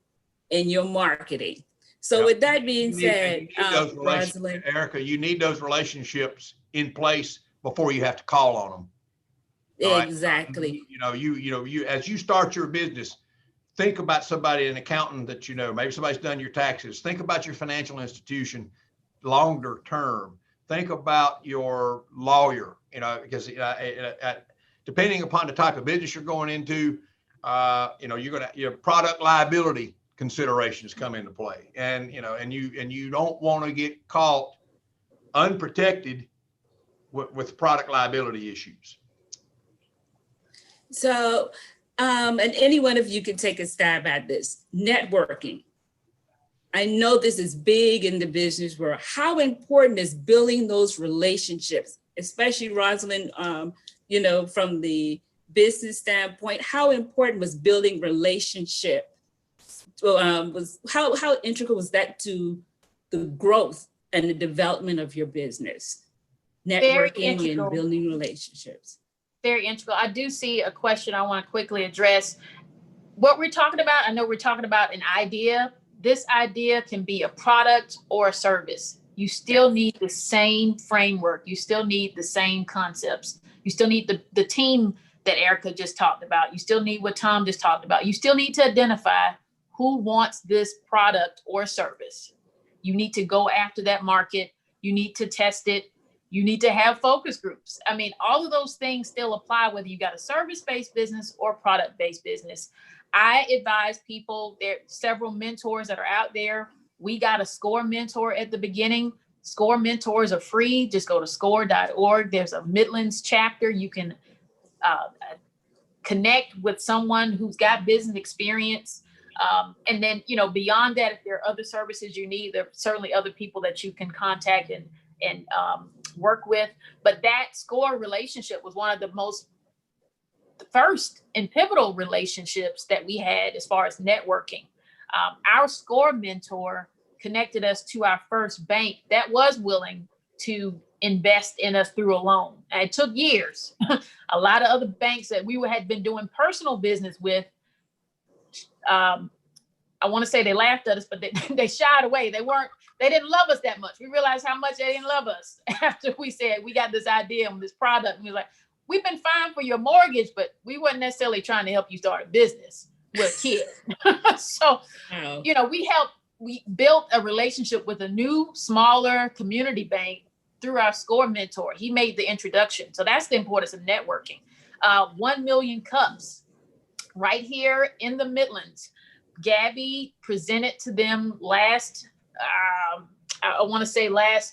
and your marketing. So yeah. With that being said, Rosalind, Erica, you need those relationships in place before you have to call on them. Exactly. Right? You as you start your business, think about somebody, an accountant that you know, maybe somebody's done your taxes. Think about your financial institution longer term. Think about your lawyer, you know, because depending upon the type of business you're going into, your product liability considerations come into play, and you don't want to get caught unprotected with product liability issues. So, and any one of you can take a stab at this. Networking. I know this is big in the business world. How important is building those relationships, especially Rosalind, from the business standpoint, how important was building relationship? How integral was that to the growth and the development of your business? Networking and building relationships. Very integral. I do see a question I want to quickly address. What we're talking about, I know we're talking about an idea. This idea can be a product or a service. You still need the same framework. You still need the same concepts. You still need the team that Erica just talked about. You still need what Tom just talked about. You still need to identify who wants this product or service. You need to go after that market. You need to test it. You need to have focus groups. I mean, all of those things still apply whether you got a service-based business or product-based business. I advise people, there are several mentors that are out there. We got a SCORE mentor at the beginning. SCORE mentors are free. Just go to score.org. There's a Midlands chapter. You can connect with someone who's got business experience. And then, beyond that, if there are other services you need, there are certainly other people that you can contact and work with. But that SCORE relationship was one of the first and pivotal relationships that we had as far as networking. Our SCORE mentor connected us to our first bank that was willing to invest in us through a loan. And it took years. A lot of other banks that we had been doing personal business with, I want to say they laughed at us, but they shied away. They didn't love us that much. We realized how much they didn't love us after we said we got this idea and this product. And we were like, we've been fine for your mortgage, but we weren't necessarily trying to help you start a business with kids. So, Wow. we built a relationship with a new, smaller community bank through our SCORE mentor. He made the introduction. So that's the importance of networking. 1 million cups right here in the Midlands. Gabby presented to them last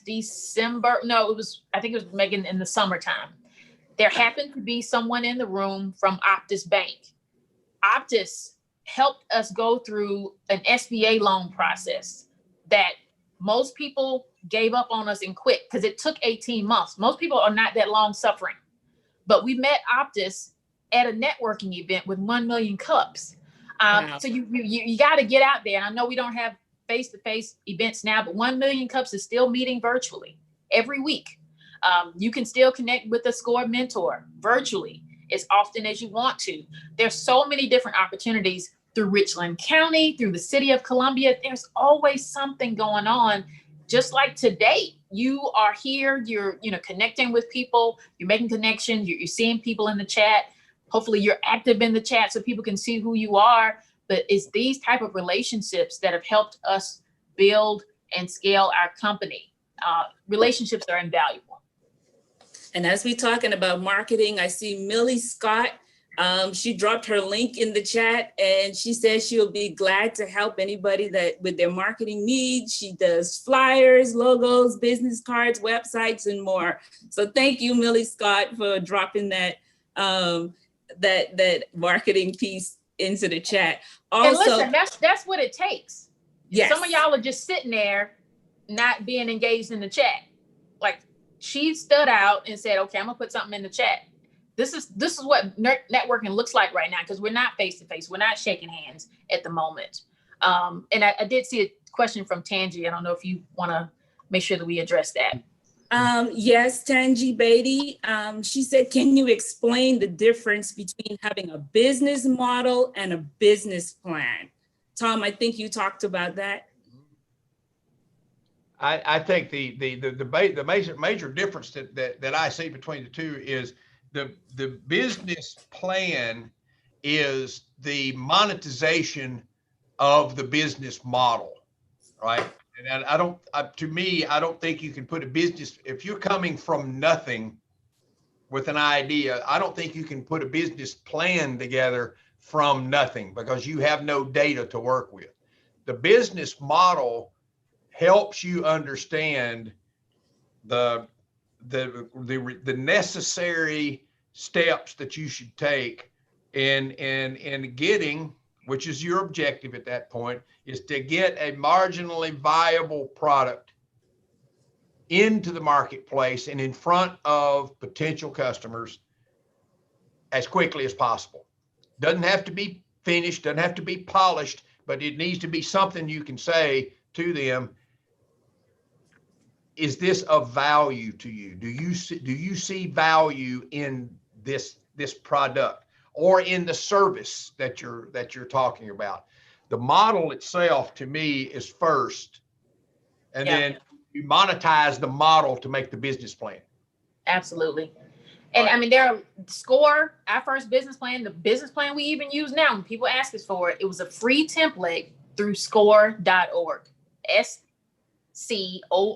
December. No, I think it was Megan in the summertime. There happened to be someone in the room from Optus Bank. Optus helped us go through an SBA loan process that most people gave up on us and quit because it took 18 months. Most people are not that long suffering. But we met Optus at a networking event with 1 million cups. Wow. So you got to get out there. And I know we don't have face-to-face events now, but 1 million cups is still meeting virtually every week. You can still connect with a SCORE mentor virtually as often as you want to. There's so many different opportunities through Richland County, through the city of Columbia. There's always something going on. Just like today, you are here, you're connecting with people, you're making connections, you're seeing people in the chat. Hopefully you're active in the chat so people can see who you are. But it's these type of relationships that have helped us build and scale our company. Relationships are invaluable. And as we talking about marketing, I see Millie Scott. She dropped her link in the chat and she says she'll be glad to help anybody that with their marketing needs. She does flyers, logos, business cards, websites, and more. So thank you, Millie Scott, for dropping that that marketing piece into the chat. Also, and listen, that's what it takes. yes. Some of y'all are just sitting there not being engaged in the chat. Like she stood out and said, okay, I'm gonna put something in the chat. This is what networking looks like right now, because we're not face to face. We're not shaking hands at the moment. And I did see a question from Tangi. I don't know if you want to make sure that we address that. Yes, Tangi Beatty. She said, can you explain the difference between having a business model and a business plan? Tom, I think you talked about that. I think the major difference that I see between the two is the business plan is the monetization of the business model, right? And I don't think you can put a business, if you're coming from nothing with an idea, I don't think you can put a business plan together from nothing because you have no data to work with. The business model helps you understand the necessary steps that you should take in getting, which is your objective at that point, is to get a marginally viable product into the marketplace and in front of potential customers as quickly as possible. Doesn't have to be finished, doesn't have to be polished, but it needs to be something you can say to them. Is this of value to you? Do you see value in this product or in the service that you're talking about? The model itself, to me, is first, and then you monetize the model to make the business plan. Absolutely. And I mean, there are SCORE, our first business plan, the business plan we even use now, when people ask us for it, it was a free template through score.org, SCORE.org.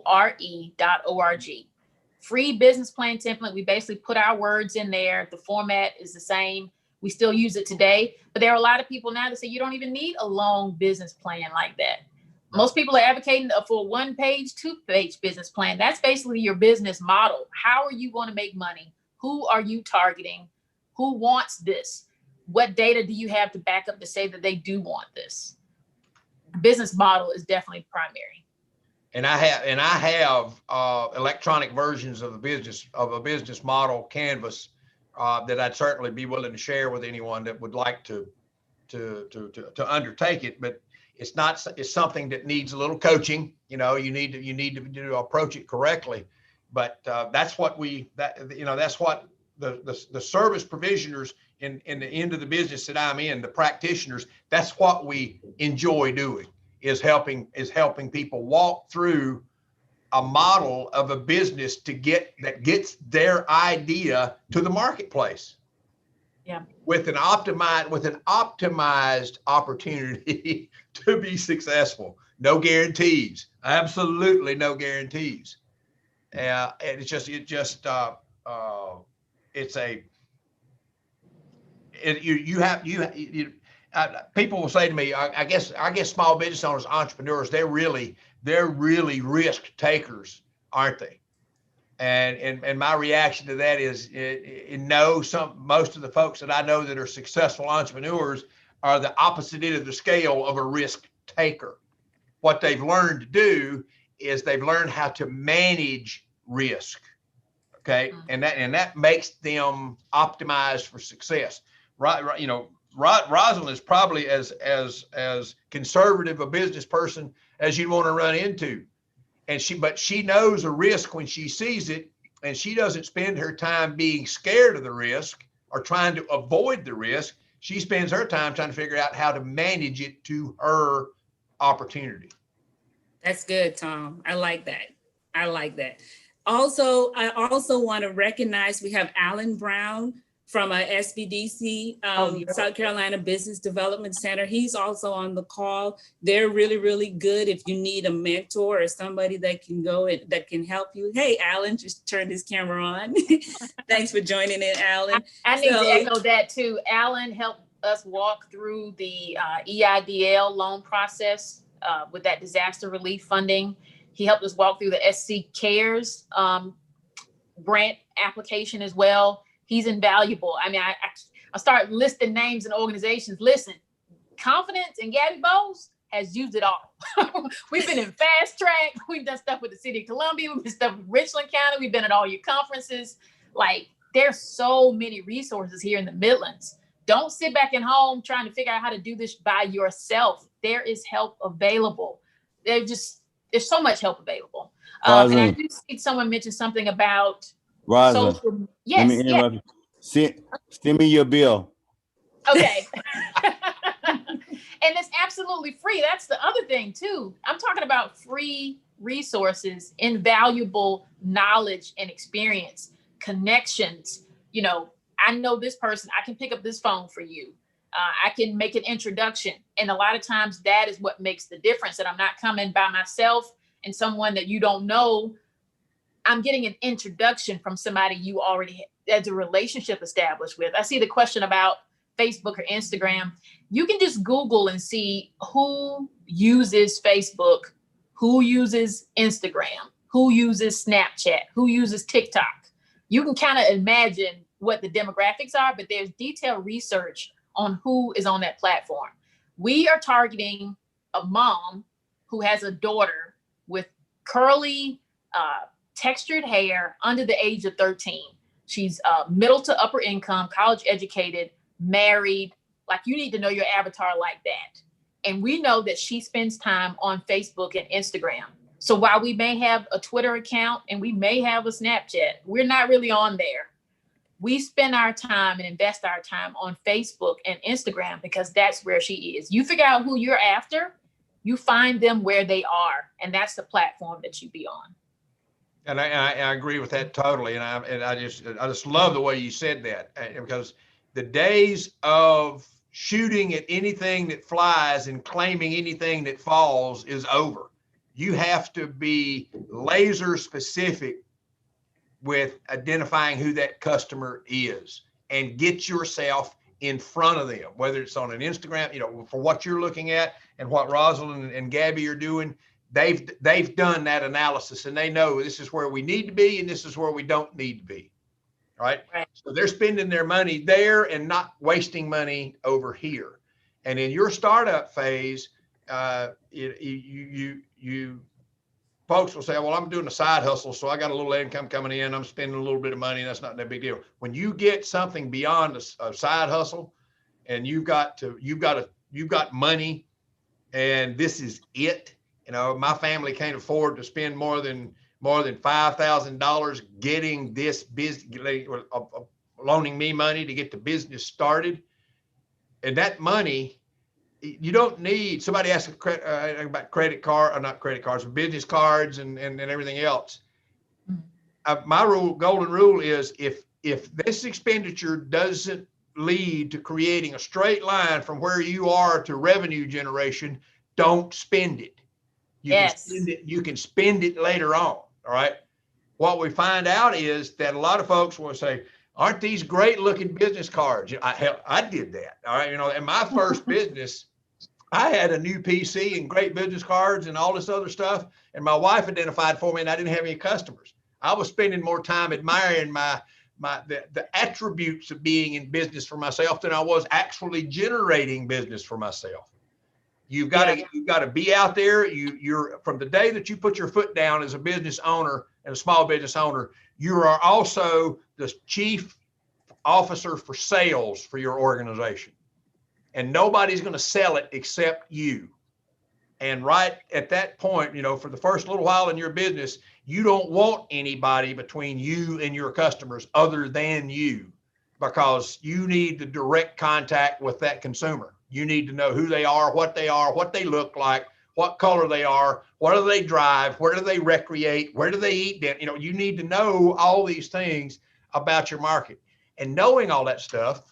Free business plan template. We basically put our words in there. The format is the same. We still use it today, but there are a lot of people now that say you don't even need a long business plan like that. Most people are advocating for a 1-page, 2-page business plan. That's basically your business model. How are you going to make money? Who are you targeting? Who wants this? What data do you have to back up to say that they do want this? Business model is definitely primary. And I have electronic versions of a business model canvas that I'd certainly be willing to share with anyone that would like to undertake it. But it's something that needs a little coaching. You know, you need to approach it correctly. But that's what that's what the service provisioners in the end of the business that I'm in, the practitioners, that's what we enjoy doing, is helping people walk through a model of a business that gets their idea to the marketplace. Yeah. With an optimized opportunity to be successful. No guarantees. Absolutely no guarantees. And people will say to me, I guess small business owners, entrepreneurs, they're really risk takers, aren't they? And my reaction to that is no. Most of the folks that I know that are successful entrepreneurs are the opposite end of the scale of a risk taker. What they've learned to do is they've learned how to manage risk. Okay, and that makes them optimized for success. Right. You know, Rosalind is probably as conservative a business person as you'd want to run into. But she knows a risk when she sees it, and she doesn't spend her time being scared of the risk or trying to avoid the risk. She spends her time trying to figure out how to manage it to her opportunity. That's good, Tom. I like that. Also, I also want to recognize we have Alan Brown from SBDC, South Carolina Business Development Center. He's also on the call. They're really, really good if you need a mentor or somebody that can go and that can help you. Hey, Alan, just turned his camera on. Thanks for joining in, Alan. I need to echo that too. Alan helped us walk through the EIDL loan process with that disaster relief funding. He helped us walk through the SC Cares grant application as well. He's invaluable. I mean, I start listing names and organizations. Listen, Confidence and Gabby Bowes has used it all. We've been in Fast Track. We've done stuff with the City of Columbia. We've done stuff with Richland County. We've been at all your conferences. Like, there's so many resources here in the Midlands. Don't sit back at home trying to figure out how to do this by yourself. There is help available. There's so much help available. And I do see someone mention something about social. Yes, let me interrupt you. Send me your bill. Okay. And it's absolutely free. That's the other thing too. I'm talking about free resources, invaluable knowledge and experience, connections. You know, I know this person, I can pick up this phone for you. I can make an introduction. And a lot of times that is what makes the difference, that I'm not coming by myself and someone that you don't know. I'm getting an introduction from somebody you already has a relationship established with. I see the question about Facebook or Instagram. You can just Google and see who uses Facebook, who uses Instagram, who uses Snapchat, who uses TikTok. You can kind of imagine what the demographics are, but there's detailed research on who is on that platform. We are targeting a mom who has a daughter with curly, textured hair under the age of 13. She's middle to upper income, college educated, married. Like, you need to know your avatar like that. And we know that she spends time on Facebook and Instagram. So while we may have a Twitter account and we may have a Snapchat, we're not really on there. We spend our time and invest our time on Facebook and Instagram because that's where she is. You figure out who you're after, you find them where they are, and that's the platform that you be on. And I agree with that totally. And I just love the way you said that, because the days of shooting at anything that flies and claiming anything that falls is over. You have to be laser specific with identifying who that customer is and get yourself in front of them, whether it's on an Instagram, you know, for what you're looking at and what Rosalind and Gabby are doing. They've done that analysis, and they know this is where we need to be and this is where we don't need to be. Right. So they're spending their money there and not wasting money over here. And in your startup phase, you folks will say, well, I'm doing a side hustle, so I got a little income coming in. I'm spending a little bit of money, and that's not that big deal. When you get something beyond a side hustle, and you've got money, and this is it. You know, my family can't afford to spend more than $5,000 getting this business, loaning me money to get the business started, and that money. You don't need, somebody asked about credit card, or not credit cards, but business cards and everything else. My golden rule is if this expenditure doesn't lead to creating a straight line from where you are to revenue generation, don't spend it. You can spend it later on. All right. What we find out is that a lot of folks will say, aren't these great looking business cards? I did that. All right. You know, in my first business, I had a new PC and great business cards and all this other stuff. And my wife identified for me, and I didn't have any customers. I was spending more time admiring the attributes of being in business for myself than I was actually generating business for myself. You've got to be out there. You're from the day that you put your foot down as a business owner and a small business owner, you are also the chief officer for sales for your organization. And nobody's going to sell it except you. And right at that point, you know, for the first little while in your business, you don't want anybody between you and your customers other than you, because you need the direct contact with that consumer. You need to know who they are, what they look like, what color they are, what do they drive, where do they recreate, where do they eat. You know, you need to know all these things about your market. And knowing all that stuff,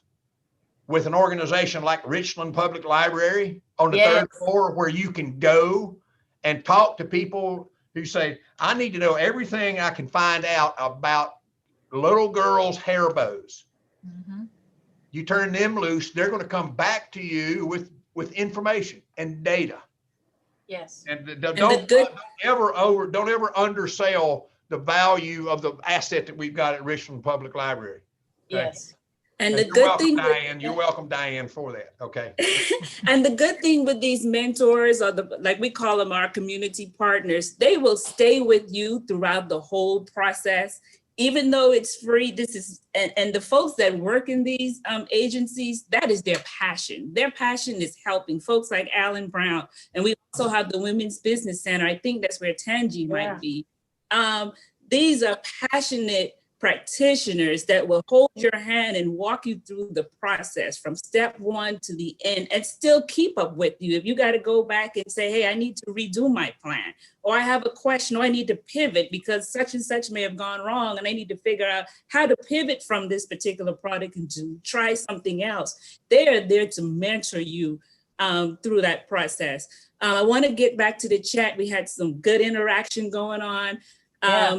with an organization like Richland Public Library on the third floor, where you can go and talk to people who say, I need to know everything I can find out about little girls' hair bows. Mm-hmm. You turn them loose, they're going to come back to you with information and data. Yes. And don't ever undersell the value of the asset that we've got at Richland Public Library. Okay? Yes. And the good thing, Diane, you're welcome, Diane, for that. Okay. And the good thing with these mentors, or like we call them, our community partners, they will stay with you throughout the whole process, even though it's free. This is, and the folks that work in these agencies, that is their passion. Their passion is helping folks like Alan Brown. And we also have the Women's Business Center. I think that's where Tangi might be. These are passionate practitioners that will hold your hand and walk you through the process from step one to the end, and still keep up with you. If you got to go back and say, hey, I need to redo my plan, or I have a question, or I need to pivot because such and such may have gone wrong, and I need to figure out how to pivot from this particular product and to try something else. They are there to mentor you through that process. I want to get back to the chat. We had some good interaction going on.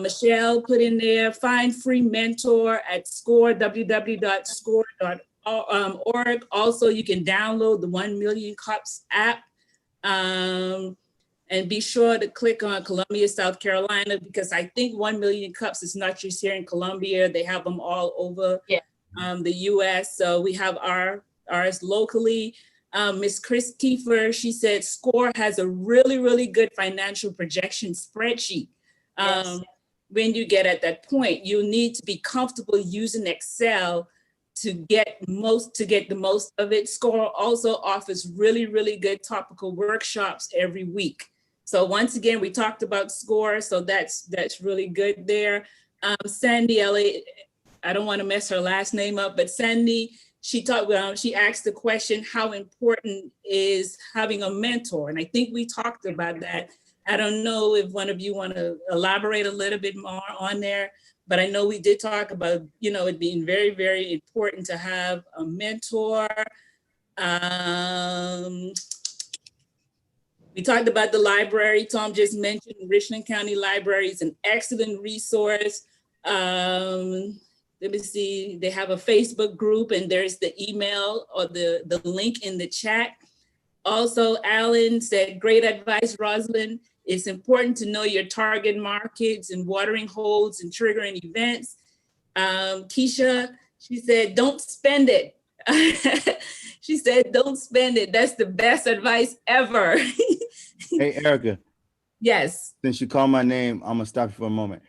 Michelle put in there, find free mentor at SCORE, www.score.org. Also, you can download the 1 Million Cups app, and be sure to click on Columbia, South Carolina, because I think 1 Million Cups is not just here in Columbia. They have them all over the US. So we have ours locally. Miss Chris Kiefer, she said SCORE has a really, really good financial projection spreadsheet. When you get at that point, you need to be comfortable using Excel to get the most of it. SCORE also offers really, really good topical workshops every week. So once again, we talked about SCORE, so that's really good there. Sandy Elliott, I don't want to mess her last name up, but Sandy, she asked the question, how important is having a mentor? And I think we talked about that. I don't know if one of you want to elaborate a little bit more on there, but I know we did talk about, it being very, very important to have a mentor. We talked about the library. Tom just mentioned Richland County Library is an excellent resource. The let me see, they have a Facebook group and there's the email or the link in the chat. Also, Alan said, great advice, Rosalind. It's important to know your target markets and watering holes and triggering events. Keisha, she said, don't spend it. She said, don't spend it. That's the best advice ever. Hey, Erica, Yes. since you called my name, I'm gonna stop you for a moment.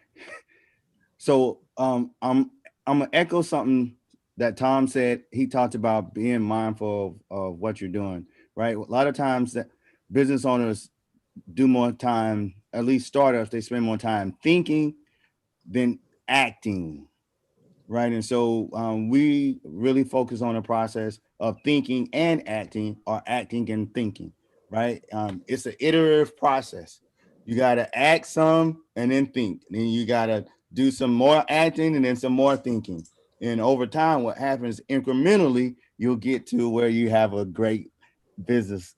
So I'm gonna echo something that Tom said. He talked about being mindful of what you're doing, right? A lot of times that business owners do more time, at least startups, they spend more time thinking than acting, right? And so we really focus on the process of thinking and acting, or acting and thinking, right? It's an iterative process. You got to act some and then think. Then you got to do some more acting and then some more thinking. And over time, what happens incrementally, you'll get to where you have a great business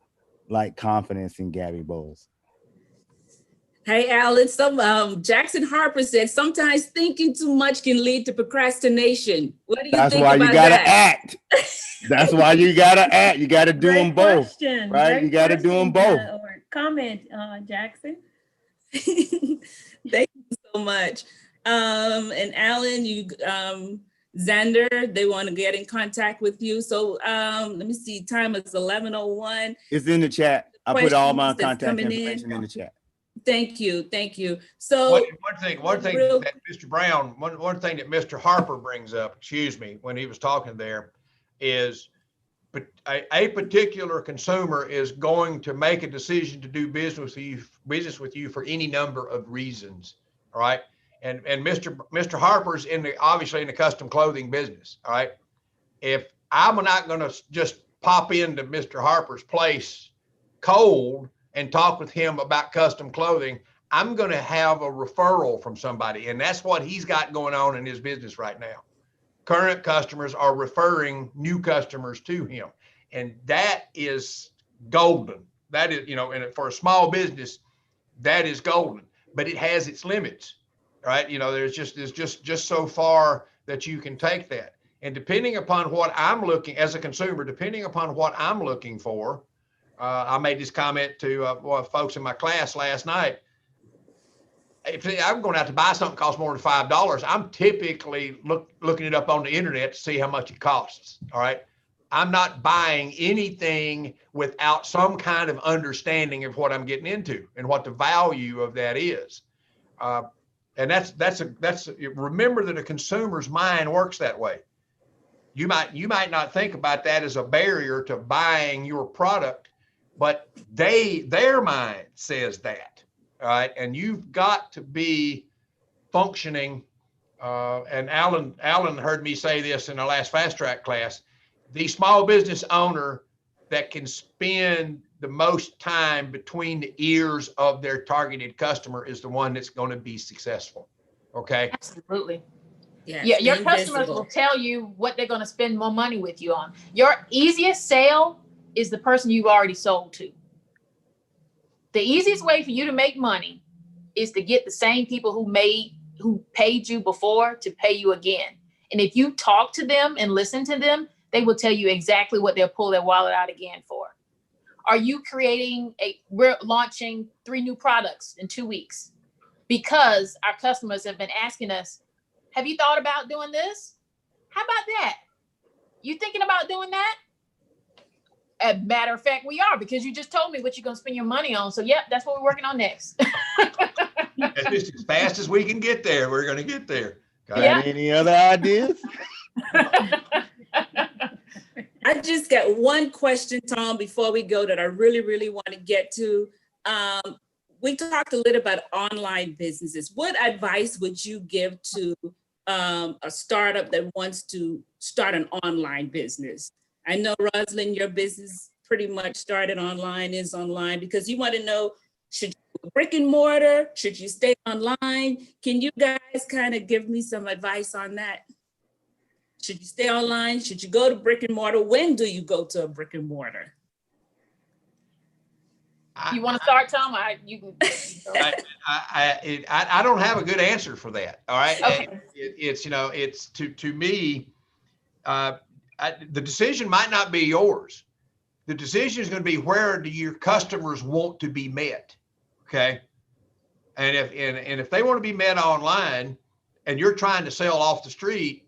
like confidence in Gabby Bowles. Hey, Alan, Jackson Harper said, sometimes thinking too much can lead to procrastination. What do you That's think why about you gotta that? act. That's why you gotta act. You gotta do them both, Question. right? Great You gotta do them both. Or comment, Jackson. Thank you so much. And Alan, Xander, they want to get in contact with you. So let me see, time is 11:01. It's in the chat. I put all my Questions that's contact coming information in the chat. Thank you, thank you. So One thing that Mr. Brown, one thing that Mr. Harper brings up, excuse me, when he was talking there, is a particular consumer is going to make a decision to do business with you for any number of reasons. All right. And Mr. Harper's obviously in the custom clothing business. All right. If I'm not going to just pop into Mr. Harper's place cold and talk with him about custom clothing, I'm going to have a referral from somebody. And that's what he's got going on in his business right now. Current customers are referring new customers to him. And that is golden. That is, and for a small business, that is golden, but it has its limits, right? There's just so far that you can take that. And depending upon what I'm looking as a consumer, depending upon what I'm looking for, I made this comment to folks in my class last night. If I'm going out to buy something that costs more than $5, I'm typically looking it up on the internet to see how much it costs. All right. I'm not buying anything without some kind of understanding of what I'm getting into and what the value of that is. And that's remember that a consumer's mind works that way. You might not think about that as a barrier to buying your product, but their mind says that. All right. And you've got to be functioning. And Alan heard me say this in the last fast track class. The small business owner that can spend the most time between the ears of their targeted customer is the one that's going to be successful. Okay. Absolutely. yes, Yeah, your invisible. customers will tell you what they're going to spend more money with you on. Your easiest sale is the person you've already sold to. The easiest way for you to make money is to get the same people who paid you before to pay you again. And if you talk to them and listen to them, they will tell you exactly what they'll pull their wallet out again for. Are you we're launching 3 new products in 2 weeks because our customers have been asking us, have you thought about doing this? How about that? You thinking about doing that? As a matter of fact, we are, because you just told me what you're going to spend your money on. So, yep, that's what we're working on next. It's just as fast as we can get there, we're going to get there. Got any other ideas? I just got one question, Tom, before we go that I really, really want to get to. We talked a little about online businesses. What advice would you give to a startup that wants to start an online business? I know, Rosalind, your business pretty much started online, is online, because you want to know, should you go brick and mortar? Should you stay online? Can you guys kind of give me some advice on that? Should you stay online? Should you go to brick and mortar? When do you go to a brick and mortar? You want to start, Tom? You can I don't have a good answer for that. All right. Okay. It's, you know, it's to me, the decision might not be yours. The decision is going to be, where do your customers want to be met? Okay. And if they want to be met online and you're trying to sell off the street,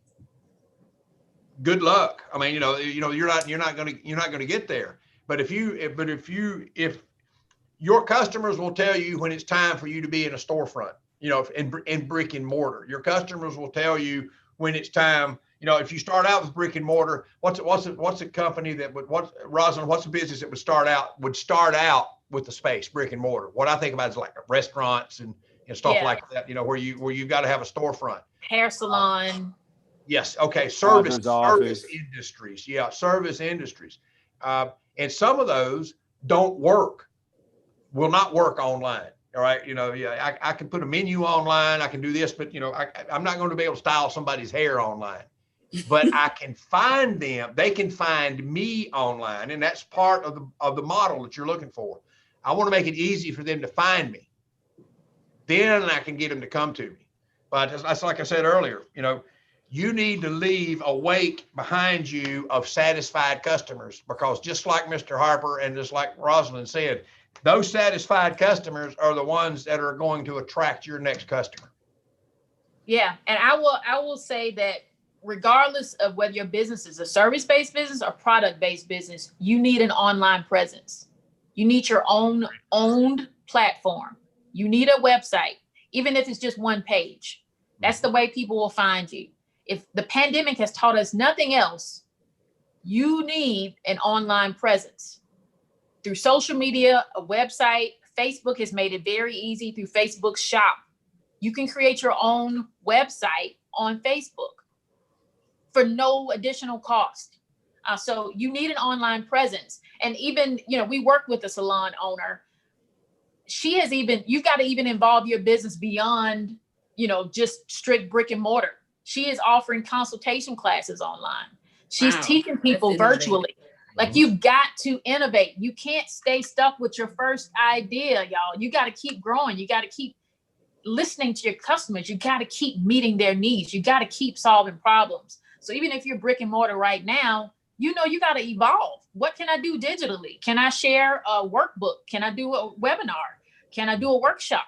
good luck. I mean, you're not going to get there. But if your customers will tell you when it's time for you to be in a storefront, you know, in brick and mortar, your customers will tell you when it's time. You know, if you start out with brick and mortar, what's a company that would, Rosalind, what's a business that would start out with the space, brick and mortar? What I think about is like restaurants and stuff like that, you know, where you've got to have a storefront. Hair salon. Yes. Okay. Service industries. Yeah. Service industries. And some of those will not work online. All right. You know, yeah, I can put a menu online. I can do this, but, you know, I'm not going to be able to style somebody's hair online, but I can find them. They can find me online. And that's part of the model that you're looking for. I want to make it easy for them to find me. Then I can get them to come to me. But that's like I said earlier, you know, you need to leave a wake behind you of satisfied customers, because just like Mr. Harper and just like Rosalind said, those satisfied customers are the ones that are going to attract your next customer. Yeah. And I will say that regardless of whether your business is a service-based business or product-based business, you need an online presence. You need your own owned platform. You need a website, even if it's just one page. That's the way people will find you. If the pandemic has taught us nothing else, you need an online presence. Through social media, a website, Facebook has made it very easy through Facebook Shop. You can create your own website on Facebook for no additional cost. So you need an online presence. And even, you know, we work with a salon owner. You've got to even involve your business beyond, you know, just strict brick and mortar. She is offering consultation classes online. She's teaching people virtually. Like, you've got to innovate. You can't stay stuck with your first idea, y'all. You got to keep growing. You got to keep listening to your customers. You got to keep meeting their needs. You got to keep solving problems. So even if you're brick and mortar right now, you know, you got to evolve. What can I do digitally? Can I share a workbook? Can I do a webinar? Can I do a workshop?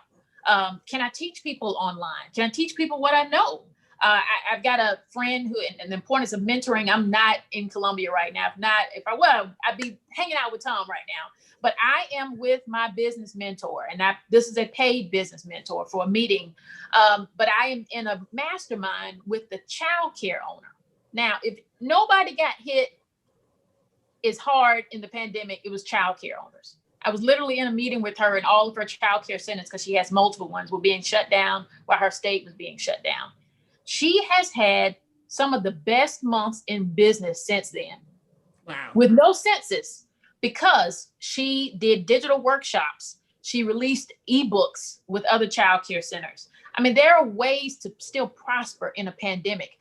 Can I teach people online? Can I teach people what I know? I've got a friend who, and the importance of mentoring, I'm not in Columbia right now. If I were, I'd be hanging out with Tom right now. But I am with my business mentor, and this is a paid business mentor for a meeting. But I am in a mastermind with the child care owner. Now, if nobody got hit as hard in the pandemic, it was child care owners. I was literally in a meeting with her, and all of her child care centers, because she has multiple ones, were being shut down while her state was being shut down. She has had some of the best months in business since then. Wow. With no census, because she did digital workshops. She released ebooks with other child care centers. I mean, there are ways to still prosper in a pandemic.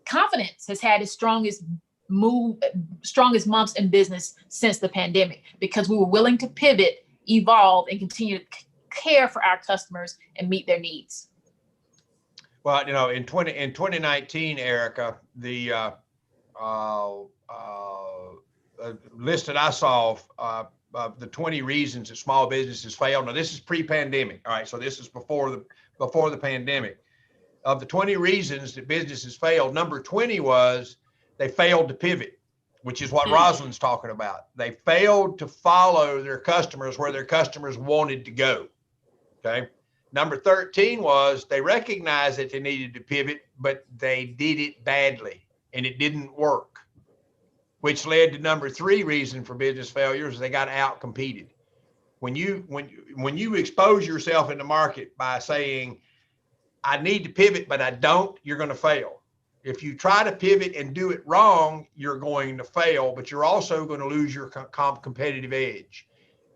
Confidence has had its strongest months in business since the pandemic, because we were willing to pivot, evolve, and continue to care for our customers and meet their needs. Well, you know, in 2019, Erica, the list that I saw of the 20 reasons that small businesses fail. Now, this is pre-pandemic. All right, so this is before the pandemic. Of the 20 reasons that businesses failed, number 20 was they failed to pivot, which is what Rosalind's talking about. They failed to follow their customers where their customers wanted to go. Okay. Number 13 was they recognized that they needed to pivot, but they did it badly and it didn't work, which led to number 3 reason for business failures: they got out-competed. When you expose yourself in the market by saying, I need to pivot, but I don't, you're going to fail. If you try to pivot and do it wrong, you're going to fail, but you're also going to lose your competitive edge.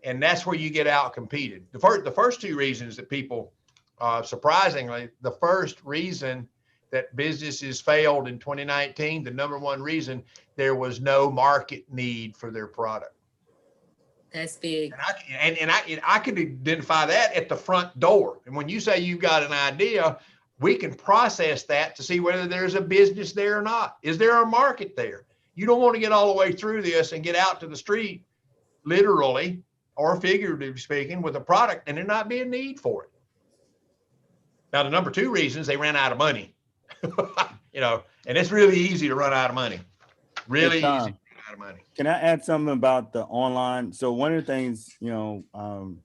And that's where you get out competed. The first 2 reasons that people, surprisingly, the first reason that businesses failed in 2019, the number 1 reason, there was no market need for their product. That's big. And I could identify that at the front door. And when you say you've got an idea, we can process that to see whether there's a business there or not. Is there a market there? You don't want to get all the way through this and get out to the street, literally or figuratively speaking, with a product and there not be a need for it. Now, the number two reason is they ran out of money. You know, and it's really easy to run out of money. Really easy to run out of money. Can I add something about the online? So one of the things, you know,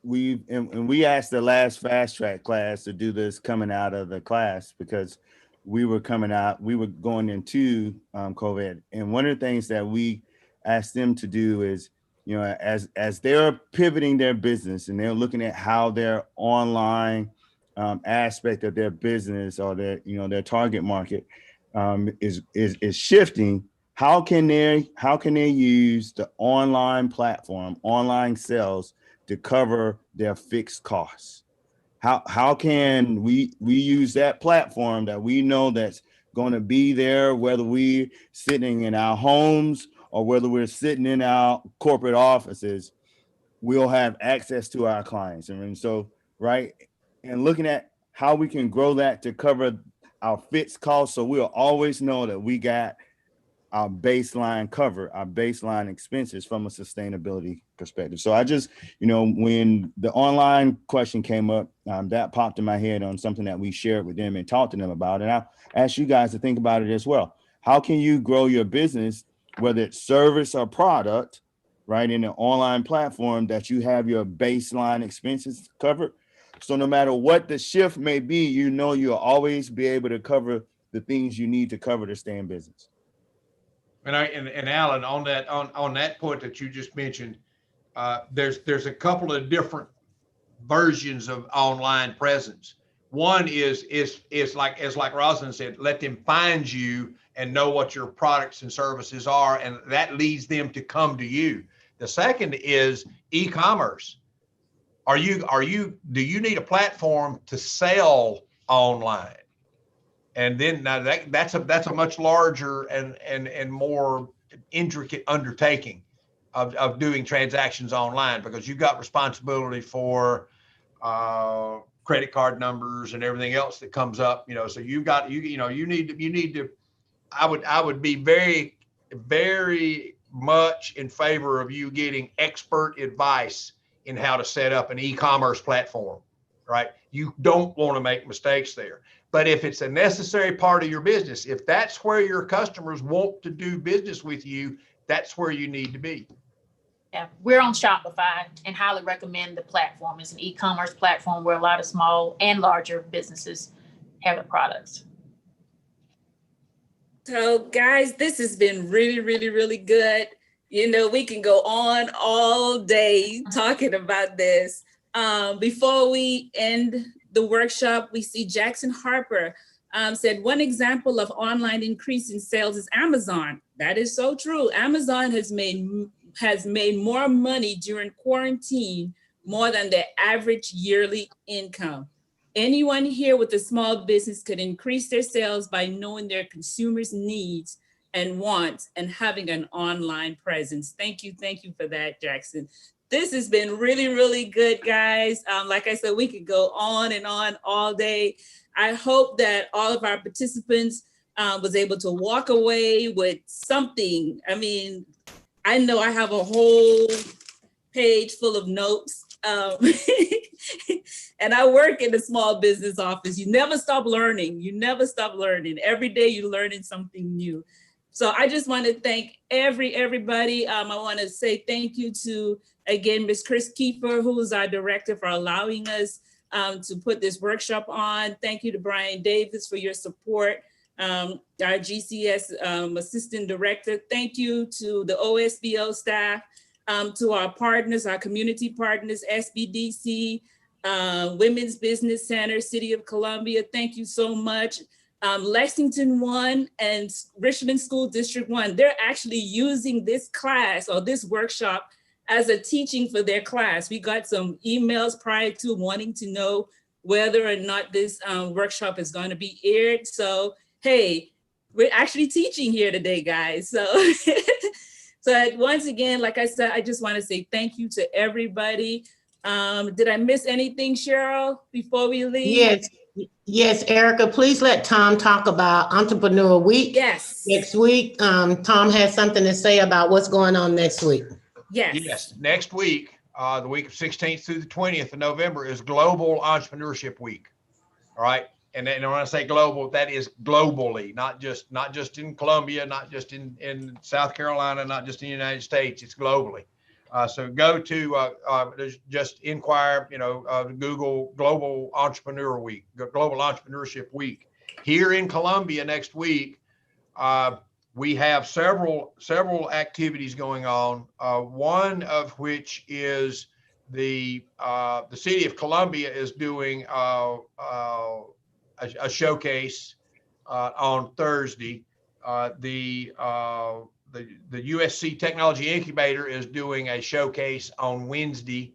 we asked the last fast track class to do this coming out of the class because we were going into COVID. And one of the things that we asked them to do is, you know, as they're pivoting their business and they're looking at how their online aspect of their business or their, you know, their target market is shifting. How can they use the online platform, online sales to cover their fixed costs? How can we use that platform that we know that's going to be there, whether we sitting in our homes or whether we're sitting in our corporate offices, we'll have access to our clients. And so, right, and looking at how we can grow that to cover our fixed costs, so we'll always know that we got our baseline cover, our baseline expenses from a sustainability perspective. So I just, you know, when the online question came up, that popped in my head on something that we shared with them and talked to them about. And I ask you guys to think about it as well. How can you grow your business, whether it's service or product, right, in an online platform that you have your baseline expenses covered? So no matter what the shift may be, you know, you'll always be able to cover the things you need to cover to stay in business. And Alan, on that point that you just mentioned, there's a couple of different versions of online presence. One is like, as like Rosalind said, let them find you and know what your products and services are, and that leads them to come to you. The second is e-commerce. Do you need a platform to sell online? And then now that's a much larger and more intricate undertaking of doing transactions online, because you've got responsibility for credit card numbers and everything else that comes up. You know, so you need to. I would be very, very much in favor of you getting expert advice in how to set up an e-commerce platform. Right? You don't want to make mistakes there. But if it's a necessary part of your business, if that's where your customers want to do business with you, that's where you need to be. Yeah, we're on Shopify and highly recommend the platform. It's an e-commerce platform where a lot of small and larger businesses have their products. So guys, this has been really, really, really good. You know, we can go on all day talking about this. Before we end the workshop, we see Jackson Harper said one example of online increase in sales is Amazon. That is so true. Amazon has made more money during quarantine, more than their average yearly income. Anyone here with a small business could increase their sales by knowing their consumers' needs and wants and having an online presence. Thank you for that, Jackson. This has been really, really good, guys. Like I said, we could go on and on all day. I hope that all of our participants was able to walk away with something. I mean, I know I have a whole page full of notes. And I work in a small business office. You never stop learning. You never stop learning. Every day you're learning something new. So I just want to thank everybody. I want to say thank you to, again, Ms. Chris Kiefer, who is our director, for allowing us to put this workshop on. Thank you to Brian Davis for your support, our GCS assistant director. Thank you to the OSBO staff, to our partners, our community partners, SBDC, Women's Business Center, City of Columbia. Thank you so much. Lexington 1 and Richmond School District 1, they're actually using this class or this workshop as a teaching for their class. We got some emails prior to wanting to know whether or not this workshop is going to be aired. So, hey, we're actually teaching here today, guys. So, So once again, like I said, I just want to say thank you to everybody. Did I miss anything, Cheryl, before we leave? Yes, Erica, please let Tom talk about Entrepreneur Week. Yes. Next week, Tom has something to say about what's going on next week. Yes. Next week, the week of 16th through the 20th of November is Global Entrepreneurship Week. All right. And then when I say global, that is globally, not just in Colombia, not just in South Carolina, not just in the United States. It's globally. So go to just inquire, Google Global Entrepreneur Week, Global Entrepreneurship Week. Here in Colombia next week, we have several activities going on. One of which is the city of Columbia is doing a showcase on Thursday. The USC Technology Incubator is doing a showcase on Wednesday,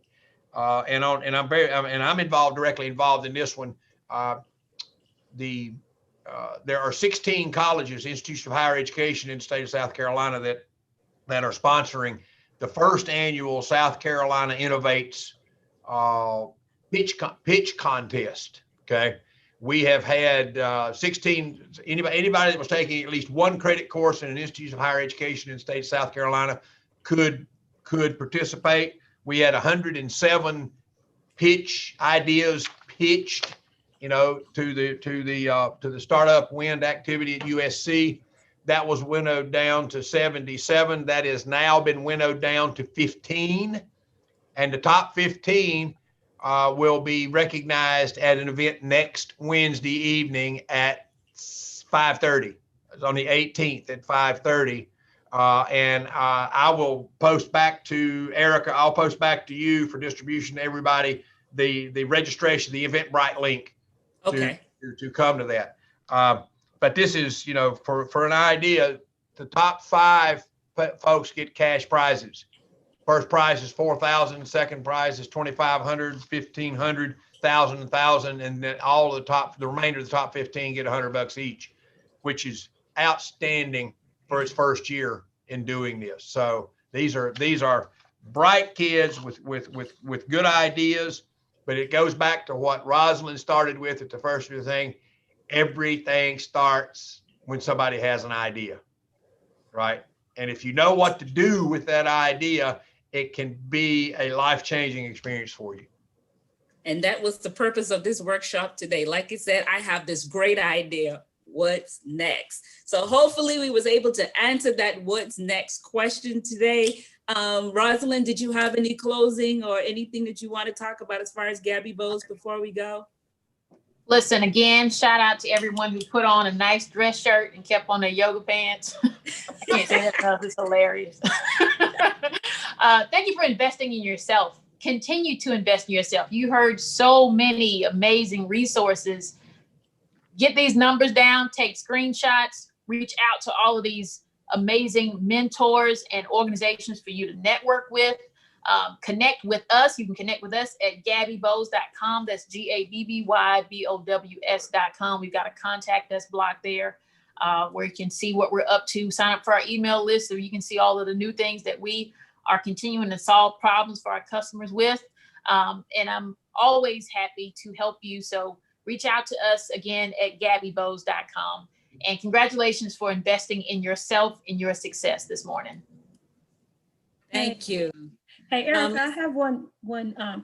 and I'm directly involved in this one. There are 16 colleges, institutions of higher education in the state of South Carolina that are sponsoring the first annual South Carolina Innovates pitch contest. Okay. We have had 16, anybody that was taking at least one credit course in an institution of higher education in the state of South Carolina could participate. We had 107 pitch ideas pitched, to the startup wind activity at USC. That was winnowed down to 77. That has now been winnowed down to 15, and the top 15 will be recognized at an event next Wednesday evening at 5:30. It's on the 18th at 5:30. And I will post back to Erica. I'll post back to you for distribution to everybody, the registration, the Eventbrite link to come to that. But this is, for an idea, the top 5 folks get cash prizes. First prize is $4,000. Second prize is $2,500, $1,500, $1,000, and then the remainder of the top 15 get $100 each, which is outstanding for its first year in doing this. So these are bright kids with good ideas, but it goes back to what Rosalind started with at the first of the thing. Everything starts when somebody has an idea, right? And if you know what to do with that idea, it can be a life-changing experience for you. And that was the purpose of this workshop today. Like I said, I have this great idea. What's next? So hopefully we was able to answer that what's next question today. Rosalind, did you have any closing or anything that you want to talk about as far as Gabby Bowes before we go? Listen, again, shout out to everyone who put on a nice dress shirt and kept on their yoga pants. I can't say that enough. It's hilarious. Thank you for investing in yourself. Continue to invest in yourself. You heard so many amazing resources. Get these numbers down, take screenshots, reach out to all of these amazing mentors and organizations for you to network with. Connect with us. You can connect with us at GabbyBowes.com. That's GABBYBOWS.com. We've got a contact us block there where you can see what we're up to. Sign up for our email list so you can see all of the new things that we are continuing to solve problems for our customers with. And I'm always happy to help you. So reach out to us again at GabbyBowes.com. And congratulations for investing in yourself and your success this morning. Thank you. Hey, Erica, I have one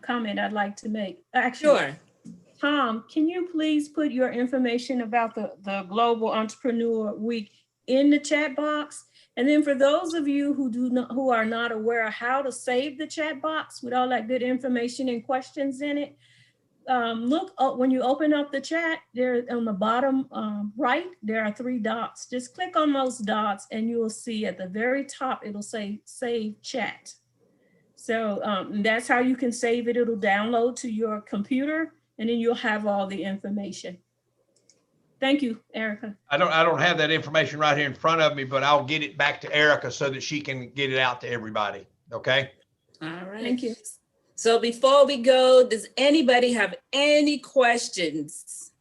comment I'd like to make. Actually, Sure. Tom, can you please put your information about the Global Entrepreneur Week in the chat box? And then for those of you who are not aware of how to save the chat box with all that good information and questions in it, look up when you open up the chat there on the bottom right, there are 3 dots. Just click on those dots and you will see at the very top, it'll say save chat. So that's how you can save it. It'll download to your computer and then you'll have all the information. Thank you, Erica. I don't have that information right here in front of me, but I'll get it back to Erica so that she can get it out to everybody. Okay. All right. Thank you. So before we go, does anybody have any questions?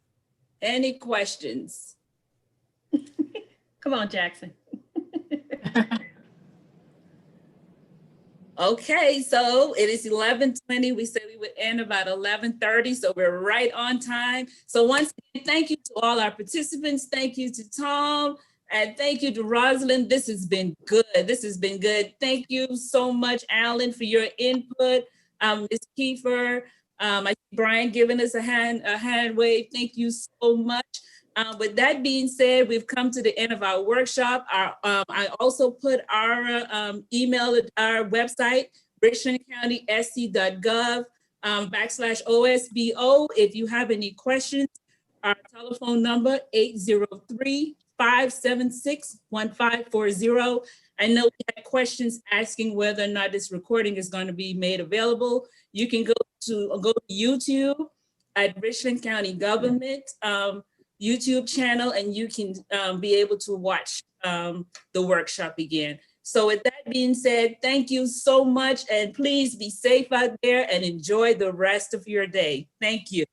Any questions? Come on, Jackson. Okay, so it is 11:20. We said we would end about 11:30, so we're right on time. So once again, thank you to all our participants. Thank you to Tom, and thank you to Rosalind. This has been good. This has been good. Thank you so much, Alan, for your input. Ms. Kiefer, I see Brian giving us a hand wave. Thank you so much. With that being said, we've come to the end of our workshop. I also put our email at our website, richlandcountysc.gov /OSBO. If you have any questions, our telephone number 803-576-1540. I know we had questions asking whether or not this recording is going to be made available. You can go to YouTube at Richland County Government YouTube channel, and you can be able to watch the workshop again. So with that being said, thank you so much, and please be safe out there and enjoy the rest of your day. Thank you.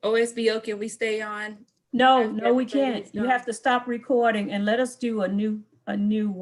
OSBO, can we stay on? No, we can't. You have to stop recording and let us do a new one.